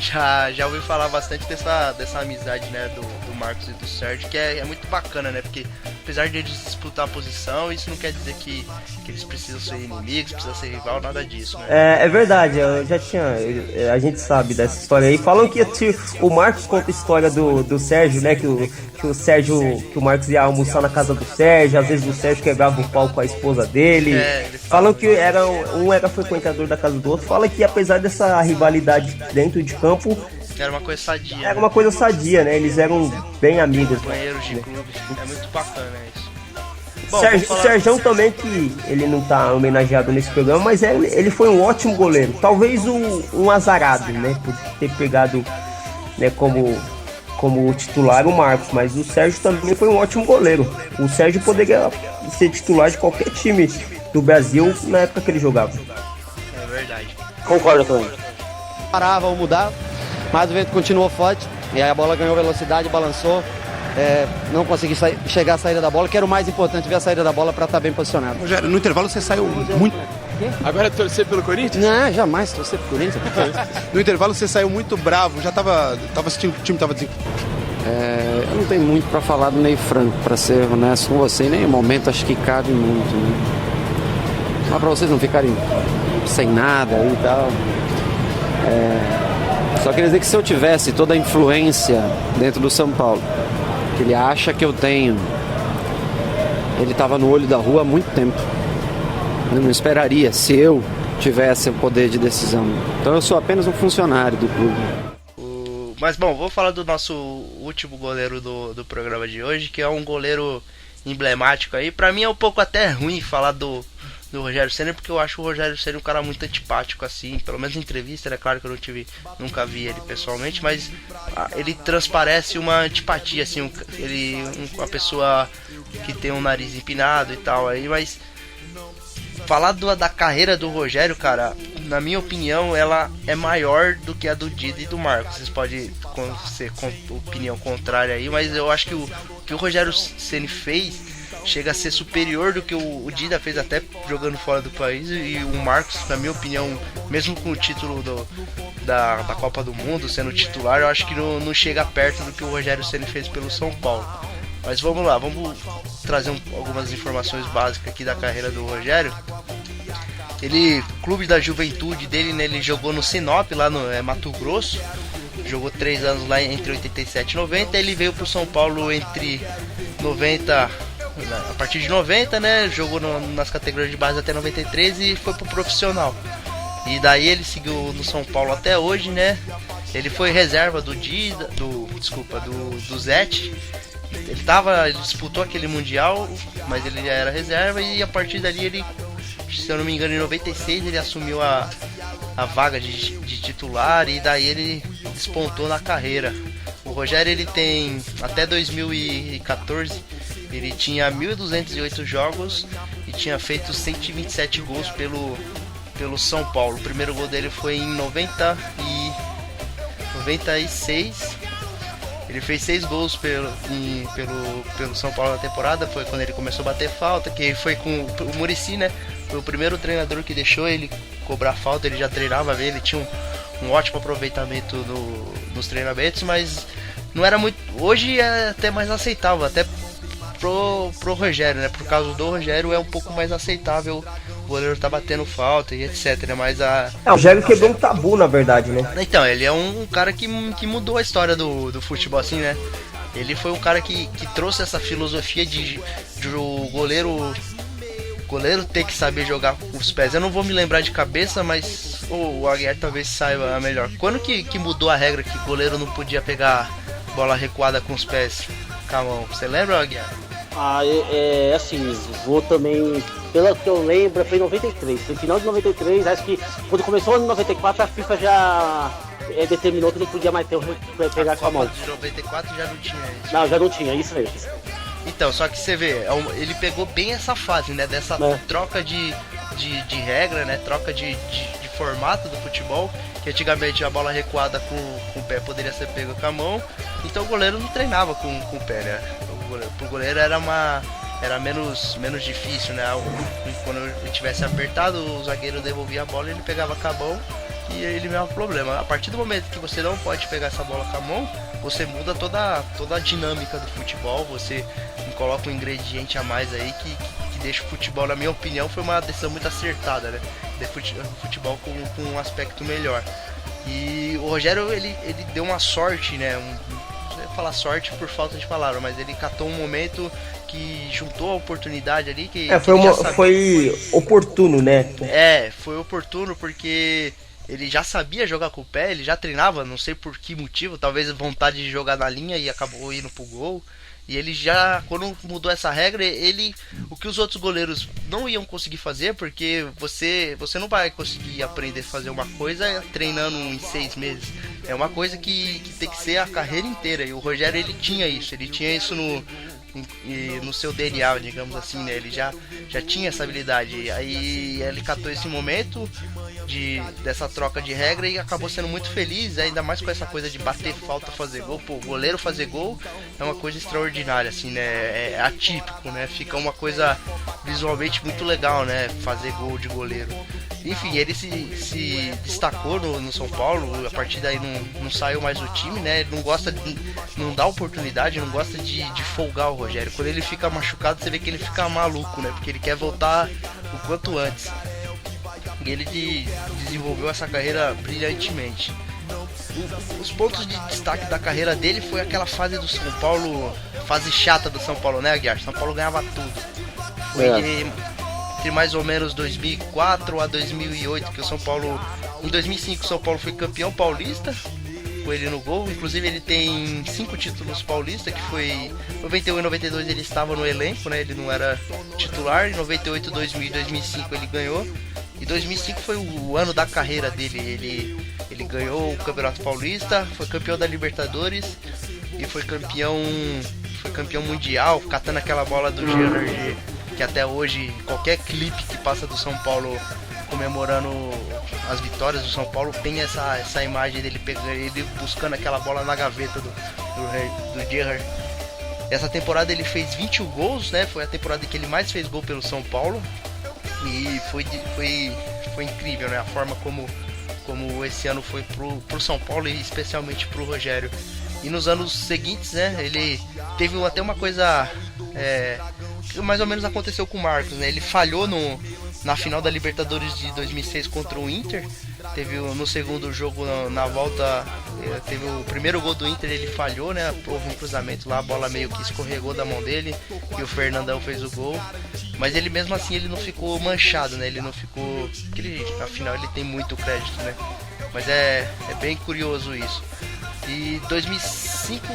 Já ouvi falar bastante dessa amizade, né, do Marcos e do Sérgio, que é muito bacana, né, porque apesar de eles disputar a posição, isso não quer dizer que eles precisam ser inimigos, precisam ser rival, nada disso, né. É verdade, a gente sabe dessa história aí. Falam que o Marcos conta a história do Sérgio, né, que o Marcos ia almoçar na casa do Sérgio, às vezes o Sérgio quebrava o pau com a esposa dele. Falam que um era frequentador da casa do outro. Fala que apesar dessa rivalidade dentro de campo, era uma coisa sadia. Era uma coisa sadia, né? Eles eram bem amigos. Companheiros de clube. É muito bacana isso. Bom, o Sérgio também, que ele não tá homenageado nesse programa, mas ele foi um ótimo goleiro. Talvez um azarado, né? Por ter pegado, né, como titular o Marcos, mas o Sérgio também foi um ótimo goleiro. O Sérgio poderia ser titular de qualquer time do Brasil na época que ele jogava. É verdade. Concordo também. Parava ou mudar, mas o vento continuou forte e aí a bola ganhou velocidade, balançou. Não consegui chegar à saída da bola, que era o mais importante, ver a saída da bola para estar bem posicionado. Rogério, no intervalo você saiu muito... Agora torcer pelo Corinthians? Não, jamais torcer pelo Corinthians. No intervalo você saiu muito bravo, já tava sentindo que o time estava eu não tenho muito para falar do meio franco, para ser honesto com você, em nenhum momento acho que cabe muito, né? Mas para vocês não ficarem sem nada e tal. Só queria dizer que se eu tivesse toda a influência dentro do São Paulo, que ele acha que eu tenho, ele estava no olho da rua há muito tempo. Eu não esperaria se eu tivesse o poder de decisão. Então eu sou apenas um funcionário do clube. Mas bom, vou falar do nosso último goleiro do programa de hoje, que é um goleiro emblemático aí. Pra mim é um pouco até ruim falar do Rogério Ceni, porque eu acho o Rogério Ceni um cara muito antipático, assim, pelo menos em entrevista, é claro que eu nunca vi ele pessoalmente, mas ele transparece uma antipatia, assim, uma pessoa que tem um nariz empinado e tal aí, mas falar da carreira do Rogério, cara, na minha opinião, ela é maior do que a do Dida e do Marcos. Vocês podem ser com opinião contrária aí, mas eu acho que o que o Rogério Ceni fez chega a ser superior do que o Dida fez, até jogando fora do país, e o Marcos, na minha opinião, mesmo com o título da Copa do Mundo, sendo titular, eu acho que não chega perto do que o Rogério Ceni fez pelo São Paulo. Mas vamos lá, vamos trazer algumas informações básicas aqui da carreira do Rogério. Clube da juventude dele, né, ele jogou no Sinop, lá no Mato Grosso, jogou 3 anos lá entre 87 e 90, ele veio pro São Paulo entre 90... A partir de 90, né, jogou nas categorias de base até 93 e foi pro profissional. E daí ele seguiu no São Paulo até hoje, né? Ele foi reserva do Zete. Ele disputou aquele mundial, mas ele já era reserva, e a partir dali ele, se eu não me engano, em 96 ele assumiu a vaga de titular, e daí ele despontou na carreira. O Rogério, ele tem até 2014, ele tinha 1.208 jogos e tinha feito 127 gols pelo São Paulo. O primeiro gol dele foi em 96. Ele fez 6 gols pelo São Paulo na temporada. Foi quando ele começou a bater falta, que foi com o Muricy, né? Foi o primeiro treinador que deixou ele cobrar falta. Ele já treinava bem, ele tinha um ótimo aproveitamento nos treinamentos, mas não era muito. Hoje é até mais aceitável, até pro Rogério, né? Por causa do Rogério é um pouco mais aceitável o goleiro tá batendo falta e etc, né? Mas o Rogério quebrou um tabu, na verdade, né? Então, ele é um cara que mudou a história do futebol, assim, né? Ele foi um cara que trouxe essa filosofia de o goleiro ter que saber jogar com os pés. Eu não vou me lembrar de cabeça, mas o Aguiar talvez saiba melhor. Quando que mudou a regra que o goleiro não podia pegar bola recuada com os pés com a mão? Você lembra, Aguiar? Assim, vou também, pelo que eu lembro, foi em 93. No final de 93, acho que quando começou em 94, a FIFA já determinou que não podia mais pegar com a mão. De 94 já não tinha isso. Não, já não tinha, isso mesmo. Então, só que você vê, ele pegou bem essa fase, né? Dessa troca de regra, né? Troca de formato do futebol. Que antigamente a bola recuada com o pé poderia ser pega com a mão. Então o goleiro não treinava com o pé, né? Pro goleiro era menos difícil, né? Quando ele tivesse apertado, o zagueiro devolvia a bola e ele pegava com a mão e ele mesmo problema. A partir do momento que você não pode pegar essa bola com a mão, você muda toda a dinâmica do futebol, você coloca um ingrediente a mais aí que deixa o futebol, na minha opinião, foi uma decisão muito acertada, né? De futebol com um aspecto melhor. E o Rogério, ele deu uma sorte, né? Não ia falar sorte por falta de palavra, mas ele catou um momento que juntou a oportunidade ali que foi oportuno, né? Foi oportuno porque ele já sabia jogar com o pé, ele já treinava, não sei por que motivo, talvez vontade de jogar na linha e acabou indo pro gol. E ele já, quando mudou essa regra, o que os outros goleiros não iam conseguir fazer, porque você não vai conseguir aprender a fazer uma coisa treinando em 6 meses. É uma coisa que tem que ser a carreira inteira. E o Rogério, ele tinha isso no seu DNA, digamos assim, né? Ele já tinha essa habilidade. Aí ele catou esse momento dessa troca de regra e acabou sendo muito feliz, ainda mais com essa coisa de bater falta, fazer gol. Pô, o goleiro fazer gol é uma coisa extraordinária, assim, né? É atípico, né? Fica uma coisa visualmente muito legal, né? Fazer gol de goleiro. Enfim, ele se destacou no São Paulo, a partir daí não saiu mais do time, né? Ele não dá oportunidade, não gosta de folgar o Rogério. Quando ele fica machucado, você vê que ele fica maluco, né? Porque ele quer voltar o quanto antes. E ele desenvolveu essa carreira brilhantemente. Os pontos de destaque da carreira dele foi aquela fase do São Paulo, fase chata do São Paulo, né, Aguiar? São Paulo ganhava tudo. Foi entre mais ou menos 2004 a 2008, que o São Paulo... Em 2005 o São Paulo foi campeão paulista, com ele no gol. Inclusive ele tem 5 títulos paulistas, que foi... 91 e 92 ele estava no elenco, né? Ele não era titular. Em 98, 2000 e 2005 ele ganhou. E 2005 foi o ano da carreira dele. Ele ganhou o Campeonato Paulista, foi campeão da Libertadores e foi campeão mundial, catando aquela bola do Gerard, que até hoje qualquer clipe que passa do São Paulo comemorando as vitórias do São Paulo tem essa imagem dele pegando, ele buscando aquela bola na gaveta do Gerard. Essa temporada ele fez 21 gols, né? Foi a temporada que ele mais fez gol pelo São Paulo. E foi incrível, né? A forma como esse ano foi pro São Paulo e especialmente pro Rogério. E nos anos seguintes, né? Ele teve até uma coisa que mais ou menos aconteceu com o Marcos, né? Ele falhou na final da Libertadores de 2006 contra o Inter. Teve no segundo jogo, na volta, teve o primeiro gol do Inter, ele falhou, né? Houve um cruzamento lá, a bola meio que escorregou da mão dele e o Fernandão fez o gol. Mas ele mesmo assim ele não ficou manchado, né? Ele não ficou... Porque afinal ele tem muito crédito, né? Mas é bem curioso isso. E 2005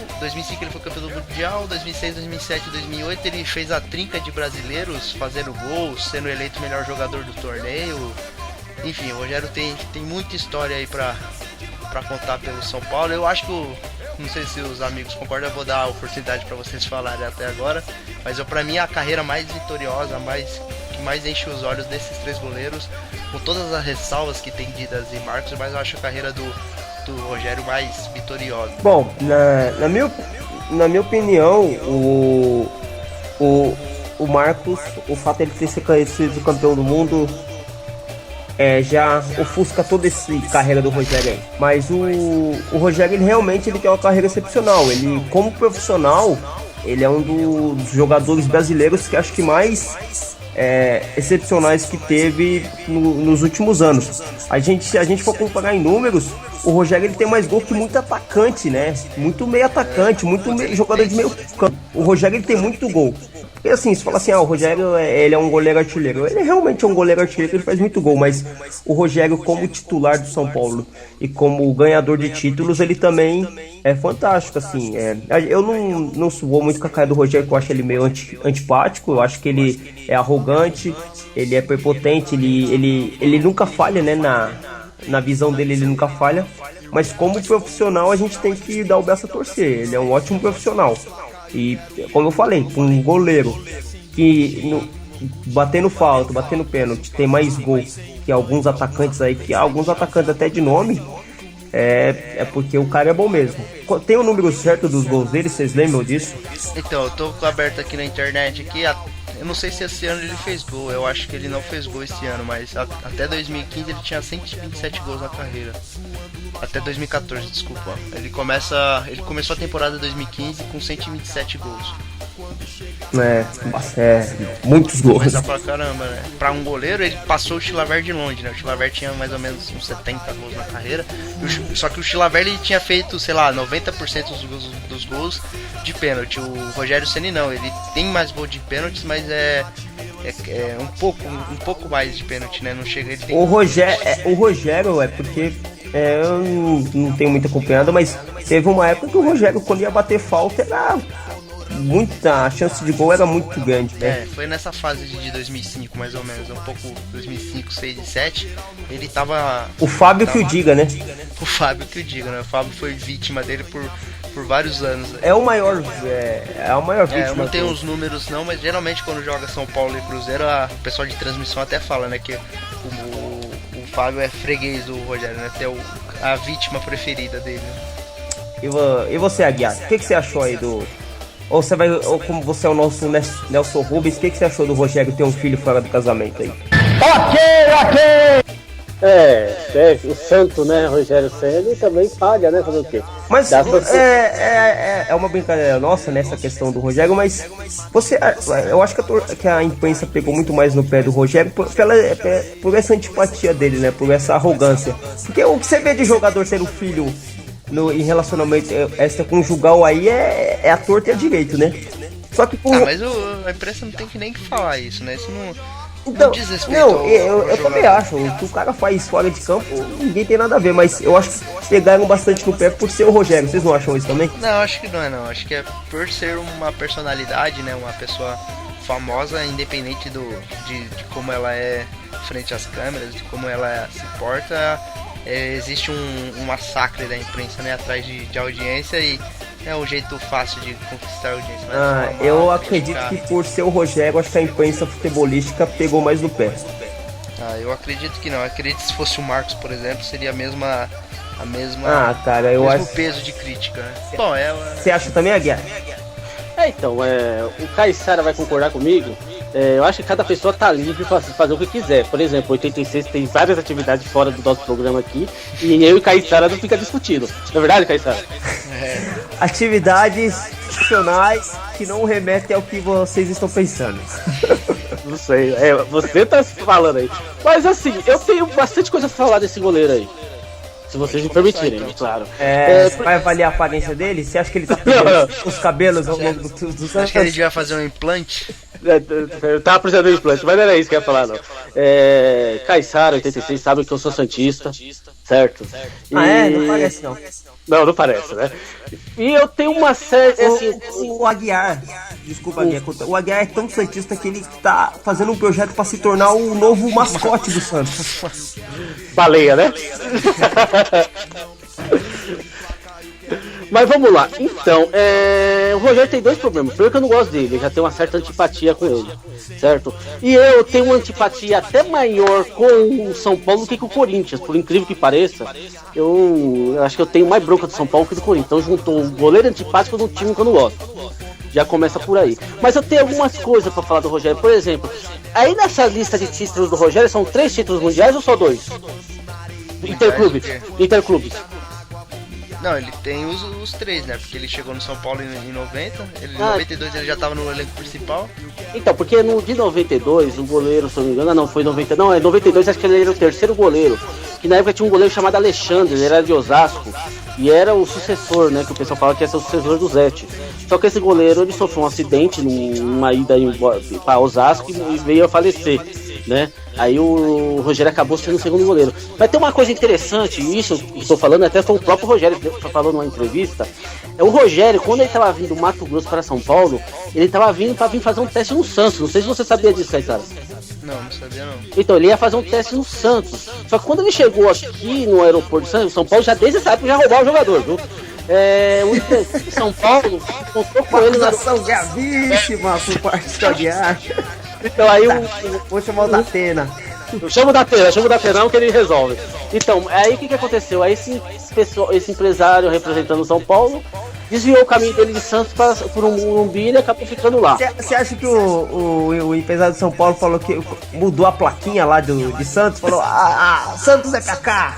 ele foi campeão do Mundial, 2006, 2007, 2008 ele fez a trinca de brasileiros, fazendo gols, sendo eleito o melhor jogador do torneio. Enfim, o Rogério tem muita história aí pra contar pelo São Paulo. Eu acho que, não sei se os amigos concordam, eu vou dar a oportunidade pra vocês falarem até agora, mas pra mim a carreira mais vitoriosa, que mais enche os olhos desses 3 goleiros, com todas as ressalvas que tem Didas e Marcos, mas eu acho a carreira do do Rogério mais vitoriosa? Bom, na minha opinião, o Marcos, o fato de ele ter sido campeão do mundo já ofusca toda essa carreira do Rogério aí. Mas o Rogério, ele realmente tem uma carreira excepcional. Ele, como profissional, ele é um dos jogadores brasileiros que acho que mais excepcionais que teve nos últimos anos. Se a gente for comparar em números, o Rogério, ele tem mais gol que muito atacante, né? Muito meio atacante, jogador de meio campo. O Rogério, ele tem muito gol. E assim, você fala assim, o Rogério, ele é um goleiro artilheiro. Ele realmente é um goleiro artilheiro, ele faz muito gol, mas o Rogério, como titular do São Paulo e como ganhador de títulos, ele também é fantástico, assim. Eu não vou muito com a cara do Rogério, porque eu acho ele meio antipático, eu acho que ele é arrogante, ele é prepotente, ele nunca falha, né, na visão dele, ele nunca falha, mas como profissional a gente tem que dar o braço a torcer, ele é um ótimo profissional. E, como eu falei, um goleiro que batendo falta, batendo pênalti, tem mais gol que alguns atacantes aí, que alguns atacantes até de nome, é porque o cara é bom mesmo. Tem o número certo dos gols dele, vocês lembram disso? Então, eu tô aberto aqui na internet, eu não sei se esse ano ele fez gol, eu acho que ele não fez gol esse ano, mas até 2015 ele tinha 127 gols na carreira. Até 2014, desculpa. Ele começou a temporada 2015 com 127 gols. Muitos gols. Coisa pra caramba, né? Pra um goleiro, ele passou o Chilavert de longe, né? O Chilavert tinha mais ou menos uns 70 gols na carreira. Só que o Chilavert, ele tinha feito, sei lá, 90% dos gols de pênalti. O Rogério Ceni não, ele tem mais gol de pênaltis, mas é um pouco mais de pênalti, né? Não chega, ele tem... O Rogério é porque eu não tenho muito acompanhado, mas teve uma época que o Rogério, quando ia bater falta, a chance de gol era muito grande, né? Foi nessa fase de 2005, mais ou menos, um pouco 2005, 6 e 7, ele tava... O Fábio que o diga, né? O Fábio que o diga, né? O Fábio foi vítima dele por vários anos. É o maior vítima. Eu não tenho os números não, mas geralmente quando joga São Paulo e Cruzeiro, o pessoal de transmissão até fala, né, que o Fábio é freguês do Rogério, né? Até a vítima preferida dele. E você, Aguiar, o que você achou aí do... Ou como você é o nosso Nelson Rubens, o que você achou do Rogério ter um filho fora do casamento aí? Ok! O santo, né, Rogério Ceni também falha, né, fazer o quê? Mas é uma brincadeira nossa nessa questão do Rogério, mas eu acho que a imprensa pegou muito mais no pé do Rogério por essa antipatia dele, né, por essa arrogância. Porque o que você vê de jogador tendo filho em relacionamento extraconjugal aí é a torta e a direito, né? Só que mas a imprensa não tem que nem falar isso, né? Isso não... Então, eu também acho. O que o cara faz fora de campo, ninguém tem nada a ver. Mas eu acho que pegaram bastante no pé por ser o Rogério. Vocês não acham isso também? Não, acho que não é não. Acho que é por ser uma personalidade, né? Uma pessoa famosa, independente de como ela é frente às câmeras, de como ela se porta. Existe um massacre da imprensa, né? Atrás de audiência e é um jeito fácil de conquistar a audiência. Eu acredito que por ser o Rogério, acho que a imprensa futebolística pegou mais no pé. Eu acredito que não. Eu acredito que se fosse o Marcos, por exemplo, seria a mesma cara, eu mesmo acho... peso de crítica, né? Bom, Você acha também, Aguiar? Então, o Caissara vai concordar comigo. Eu acho que cada pessoa tá livre pra fazer o que quiser. Por exemplo, 86 tem várias atividades fora do nosso programa aqui e eu e Caissara não fica discutindo. Não é verdade, Caissara? Atividades funcionais que não remetem ao que vocês estão pensando. Não sei, você tá falando aí. Mas assim, eu tenho bastante coisa pra falar desse goleiro aí. Se vocês me permitirem, então. Claro. Você vai avaliar a aparência dele? Você acha que ele tá perdendo os cabelos ao longo dos anos? Acho que ele devia fazer um implante. Eu tava precisando de implante, mas não era isso que eu ia falar, não. Caissara, 86, sabe que eu sou santista, certo? Não parece, não. Não parece, né? E eu tenho uma série... O Aguiar, desculpa, Aguiar, o Aguiar é tão santista que ele tá fazendo um projeto pra se tornar o novo mascote do Santos. Baleia, né? Mas vamos lá. Então, o Rogério tem dois problemas. Primeiro que eu não gosto dele, eu já tenho uma certa antipatia com ele, certo? E eu tenho uma antipatia até maior com o São Paulo do que com o Corinthians, por incrível que pareça. Eu acho que eu tenho mais bronca do São Paulo que do Corinthians. Então juntou um goleiro antipático de um time que eu não gosto. Já começa por aí. Mas eu tenho algumas coisas pra falar do Rogério. Por exemplo, aí nessa lista de títulos do Rogério são 3 títulos mundiais ou só 2? Interclubes. Não, ele tem os 3, né? Porque ele chegou no São Paulo em 90, em 92 ele já tava no elenco principal. Então, porque no de 92, o goleiro, se eu não me engano, foi 90, não, é 92, acho que ele era o terceiro goleiro. Que na época tinha um goleiro chamado Alexandre, ele era de Osasco. E era o sucessor, né? Que o pessoal fala que ia ser o sucessor do Zete. Só que esse goleiro, ele sofreu um acidente numa ida para Osasco e veio a falecer, né? Aí o Rogério acabou sendo o segundo goleiro. Mas tem uma coisa interessante, isso que estou falando, até foi o próprio Rogério que falou numa entrevista. O Rogério, quando ele estava vindo do Mato Grosso para São Paulo, ele estava vindo para vir fazer um teste no Santos. Não sei se você sabia disso, Caetano. Não sabia não. Então, ele ia fazer um teste no Santos. Só que quando ele chegou aqui no aeroporto de São Paulo, já desde essa época já roubava o jogador, viu? O São Paulo contou com ele na ação gravíssima por parte da viagem. Então aí vou chamar o Datena. Chama o Datenão que ele resolve. Então, aí o que aconteceu? Aí esse empresário representando o São Paulo desviou o caminho dele de Santos por um Morumbi e ele acabou ficando lá. Você acha que o empresário de São Paulo falou que mudou a plaquinha lá de Santos? Falou, Santos é pra cá.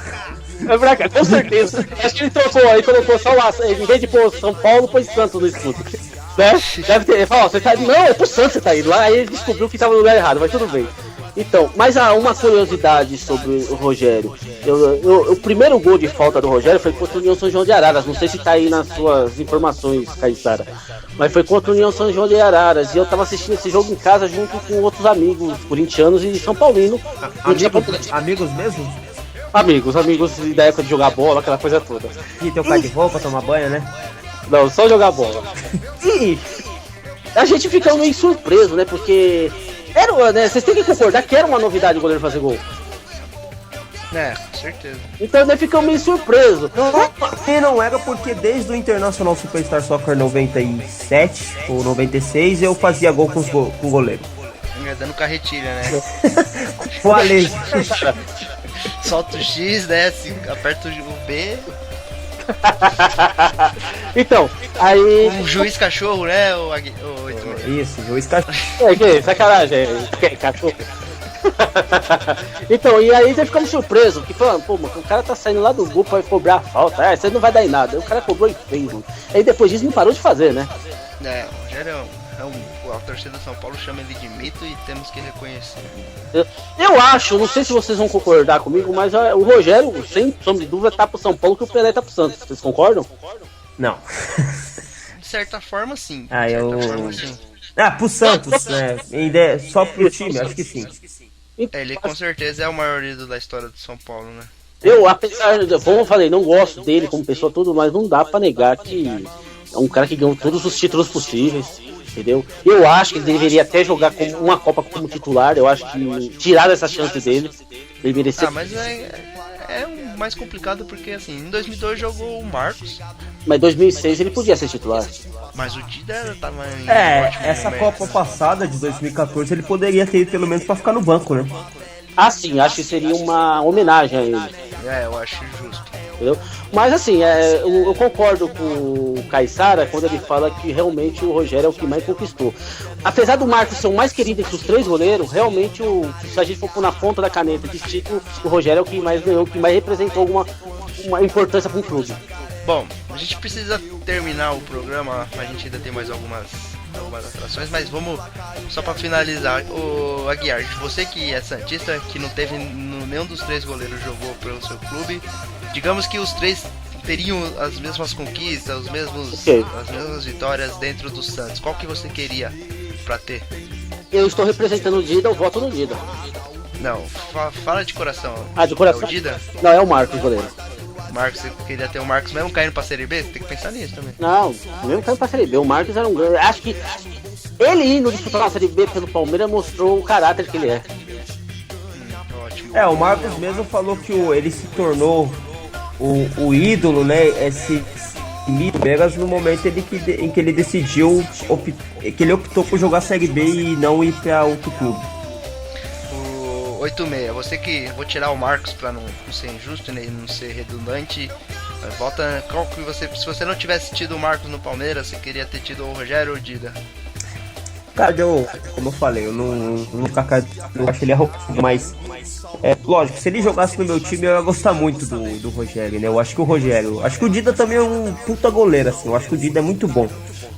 É pra cá, com certeza. Acho que ele trocou aí, colocou só lá, em vez de pôr São Paulo, pôs Santos no escudo. Né? Deve ter, ele falou, você tá, não, é pro Santos você tá indo lá, aí ele descobriu que tava no lugar errado, mas tudo bem. Então, mas há uma curiosidade sobre o Rogério. O primeiro gol de falta do Rogério foi contra o União São João de Araras. Não sei se tá aí nas suas informações, Caissara. Mas foi contra o União São João de Araras. E eu tava assistindo esse jogo em casa junto com outros amigos corintianos e São Paulino. Amigos mesmo? Amigos da época de jogar bola, aquela coisa toda. E teu pai de roupa, tomar banho, né? Não, só jogar bola. E a gente fica meio surpreso, né? Porque né, vocês têm que concordar que era uma novidade o goleiro fazer gol. É, com certeza. Então nós ficamos meio surpresos. E não era porque desde o Internacional Superstar Soccer 97 ou 96 eu fazia gol com o goleiro. Dando carretilha, né? Com a lei. Solta o X, desce, aperta o B. Então, aí. Um juiz cachorro, né? Isso, juiz cachorro. Que sacanagem, cachorro. Então, e aí já ficamos surpresos, que falando, pô, mano, o cara tá saindo lá do gol pra cobrar a falta, você não vai dar em nada. Aí o cara cobrou e fez, mano. Aí depois disso não parou de fazer, né? O Rogério a torcida do São Paulo chama ele de mito e temos que reconhecer. Eu acho, não sei se vocês vão concordar comigo, mas o Rogério, sem sombra de dúvida, tá pro São Paulo que o Pelé tá pro Santos. Vocês concordam? Não. De certa forma, sim. Pro Santos, né? Só pro time, acho que sim. Ele com certeza é o maior ídolo da história do São Paulo, né? Eu, apesar de, como eu falei, não gosto dele como pessoa, tudo, mas não dá pra negar que é um cara que ganhou todos os títulos possíveis. Entendeu? Eu acho que ele deveria até jogar com uma Copa como titular. Eu acho que tiraram essa chance dele. Ele merecia. Mas é mais complicado porque assim, em 2002 jogou o Marcos. Mas em 2006 ele podia ser titular. Mas o Dida tava em essa momento. Copa passada de 2014 ele poderia ter ido pelo menos pra ficar no banco, né? Sim, acho que seria uma homenagem a ele. Eu acho justo. Entendeu? Mas assim, eu concordo com o Caissara quando ele fala que realmente o Rogério é o que mais conquistou. Apesar do Marcos ser o mais querido entre os 3 goleiros, realmente, se a gente for pôr na ponta da caneta de título, o Rogério é o que mais ganhou, o que mais representou uma importância para um clube. Bom, a gente precisa terminar o programa, a gente ainda tem mais algumas atrações, mas vamos só para finalizar. O Aguiar, você que é santista, que não teve nenhum dos 3 goleiros jogou pelo seu clube, digamos que os 3 teriam as mesmas conquistas, as mesmas vitórias dentro do Santos. Qual que você queria para ter? Eu estou representando o Dida, eu voto no Dida. Não, fala de coração. De coração? É o Dida? Não, é o Marcos, goleiro. Marcos, você queria ter o Marcos mesmo caindo pra Série B? Você tem que pensar nisso também. Não, mesmo caindo pra Série B. O Marcos era um grande. Acho que ele indo disputar a Série B pelo Palmeiras mostrou o caráter que ele é. Ótimo. O Marcos mesmo falou que ele se tornou o ídolo, né? Palmeiras no momento em que ele decidiu, que ele optou por jogar a Série B e não ir para outro clube. O 86, você que... Vou tirar o Marcos para não ser injusto, né, e não ser redundante. Volta, qual que você... Se você não tivesse tido o Marcos no Palmeiras, você queria ter tido o Rogério ou o Dida? Cara, como eu falei, eu não acho ele arrogante, mas lógico, se ele jogasse no meu time eu ia gostar muito do Rogério, né? Eu acho que o Dida também é um puta goleiro, assim, eu acho que o Dida é muito bom,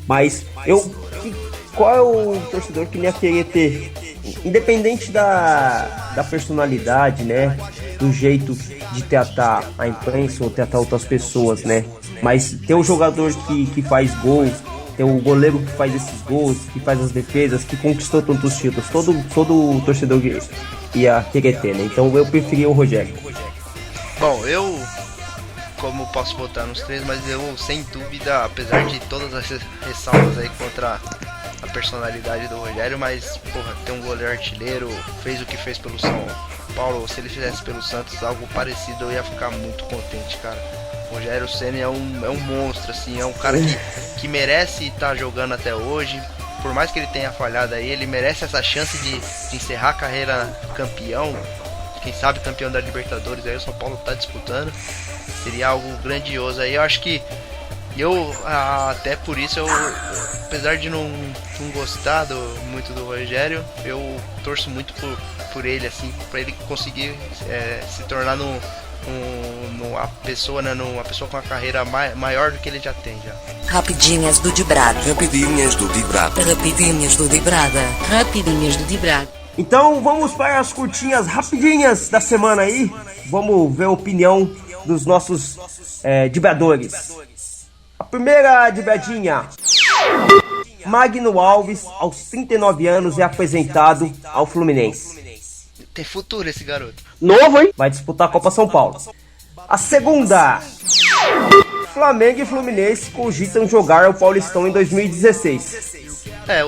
mas qual é o torcedor que nem ia querer ter, independente da personalidade, né? Do jeito de tratar a imprensa ou tratar outras pessoas, né? Mas ter um jogador que faz gol, tem o goleiro que faz esses gols, que faz as defesas, que conquistou tantos títulos. Todo torcedor ia querer ter, né? Então eu preferi o Rogério. Bom, eu, como posso votar nos três, mas eu, sem dúvida, apesar de todas as ressalvas aí contra a personalidade do Rogério, mas, porra, ter um goleiro artilheiro, fez o que fez pelo São Paulo, se ele fizesse pelo Santos algo parecido, eu ia ficar muito contente, cara. O Rogério Ceni é um monstro, assim, é um cara que merece estar jogando até hoje. Por mais que ele tenha falhado aí, ele merece essa chance de encerrar a carreira campeão. Quem sabe campeão da Libertadores, aí o São Paulo tá disputando. Seria algo grandioso aí. Eu acho que até por isso, apesar de não gostar muito do Rogério, eu torço muito por ele, assim, pra ele conseguir se tornar uma pessoa, né, uma pessoa com uma carreira maior do que ele já tem já. Rapidinhas do Dibrada. Rapidinhas do Dibrada. Rapidinhas do Dibrada. Rapidinhas do Dibrada. Então vamos para as curtinhas rapidinhas da semana aí. Vamos ver a opinião dos nossos dibradores. A primeira dibradinha: Magno Alves, aos 39 anos, é apresentado ao Fluminense. Tem futuro esse garoto. Novo, hein? Vai disputar a Copa São Paulo. A segunda: Flamengo e Fluminense cogitam jogar o Paulistão em 2016.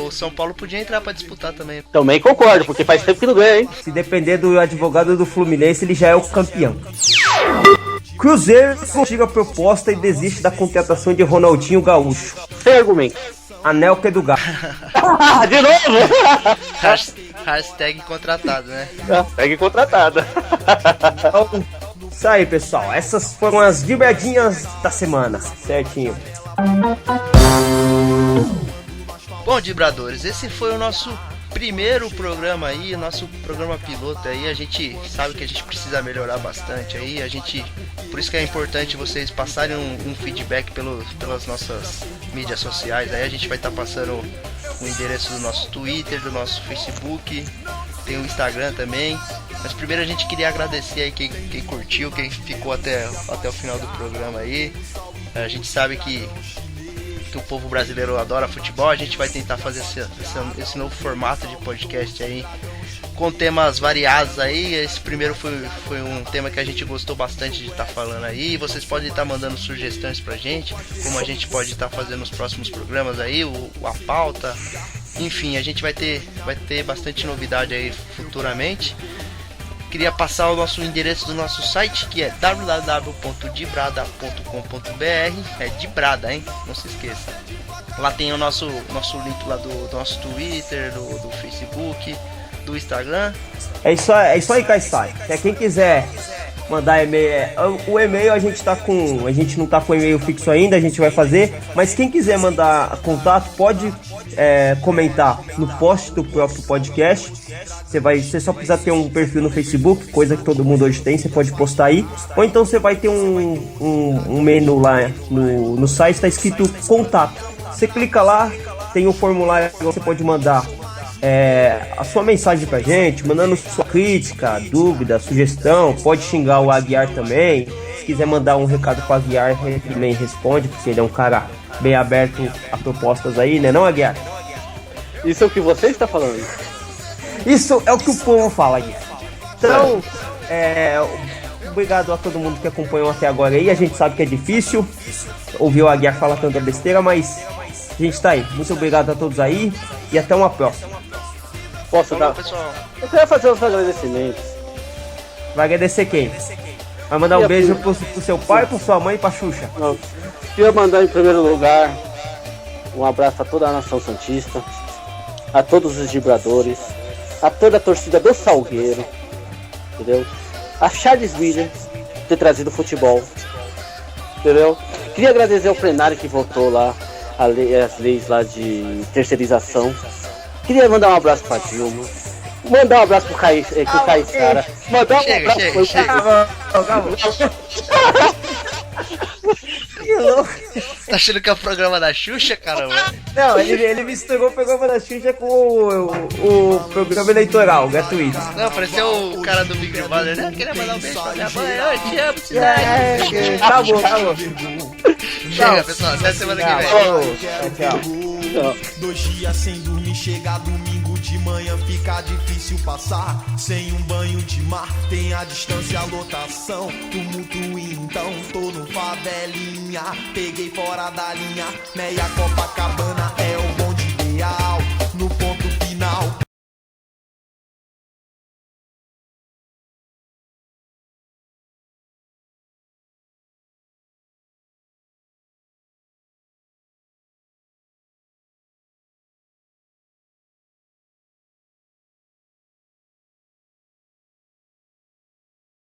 O São Paulo podia entrar pra disputar também. Também concordo, porque faz tempo que não ganha, hein? Se depender do advogado do Fluminense, ele já é o campeão. Cruzeiro tira a proposta e desiste da contratação de Ronaldinho Gaúcho. Sem argumento. Anelka do Gato. De novo? Hashtag contratado, né? Hashtag contratada. Então, isso aí, pessoal. Essas foram as dibradinhas da semana. Certinho. Bom, dibradores, esse foi o nosso primeiro programa aí, nosso programa piloto aí. A gente sabe que a gente precisa melhorar bastante aí, por isso que é importante vocês passarem um feedback pelas nossas mídias sociais aí. A gente vai estar passando o endereço do nosso Twitter, do nosso Facebook, tem o Instagram também. Mas primeiro a gente queria agradecer aí quem curtiu, quem ficou até o final do programa aí. A gente sabe que o povo brasileiro adora futebol. A gente vai tentar fazer esse novo formato de podcast aí, com temas variados aí. Esse primeiro foi um tema que a gente gostou bastante de estar falando aí. Vocês podem estar mandando sugestões pra gente, como a gente pode estar fazendo nos próximos programas aí, a pauta. Enfim, a gente vai ter bastante novidade aí futuramente. Queria passar o endereço do nosso site, que é www.dibrada.com.br. É Dibrada, hein? Não se esqueça. Lá tem o nosso link lá do nosso Twitter, do Facebook, do Instagram. É isso aí, Caissai. Quem quiser mandar e-mail, o e-mail a gente não tá com e-mail fixo ainda, a gente vai fazer, mas quem quiser mandar contato pode comentar no post do próprio podcast. Você só precisa ter um perfil no Facebook, coisa que todo mundo hoje tem, você pode postar aí, ou então você vai ter um menu lá no site, está escrito contato. Você clica lá, tem um formulário que você pode mandar a sua mensagem pra gente, mandando sua crítica, dúvida, sugestão. Pode xingar o Aguiar também. Se quiser mandar um recado pro Aguiar, ele também responde, porque ele é um cara bem aberto a propostas aí, né, não, Aguiar? Isso é o que você está falando? Isso é o que o povo fala, Aguiar. Então, obrigado a todo mundo que acompanhou até agora aí. A gente sabe que é difícil ouvir o Aguiar falar tanta besteira, mas a gente tá aí. Muito obrigado a todos aí e até uma próxima. Posso dar? Pessoal. Eu queria fazer uns agradecimentos. Vai agradecer quem? Vai mandar um beijo pro seu pai, pra sua mãe e pra Xuxa. Queria mandar em primeiro lugar um abraço a toda a nação santista, a todos os vibradores, a toda a torcida do Salgueiro, entendeu? A Charles Williams ter trazido futebol, entendeu? Queria agradecer ao plenário que votou lá as leis lá de terceirização. Queria mandar um abraço pra Dilma. Mandar um abraço pro Caissara. Mandar um abraço pro Que louco. Tá achando que é o programa da Xuxa, caramba? Não, ele misturou o programa da Xuxa com o programa eleitoral, gratuito. Não, pareceu o cara do Big Brother, né? Queria mandar um beijo pra minha mãe. Eu te amo, cidade. Tá bom. Chega, pessoal. Até semana que vem. Tchau. 2 dias sem dormir, chega domingo de manhã, fica difícil passar. Sem um banho de mar, tem a distância, a lotação, tumulto então, tô no favelinha, peguei fora da linha, meia Copacabana é o bonde ideal.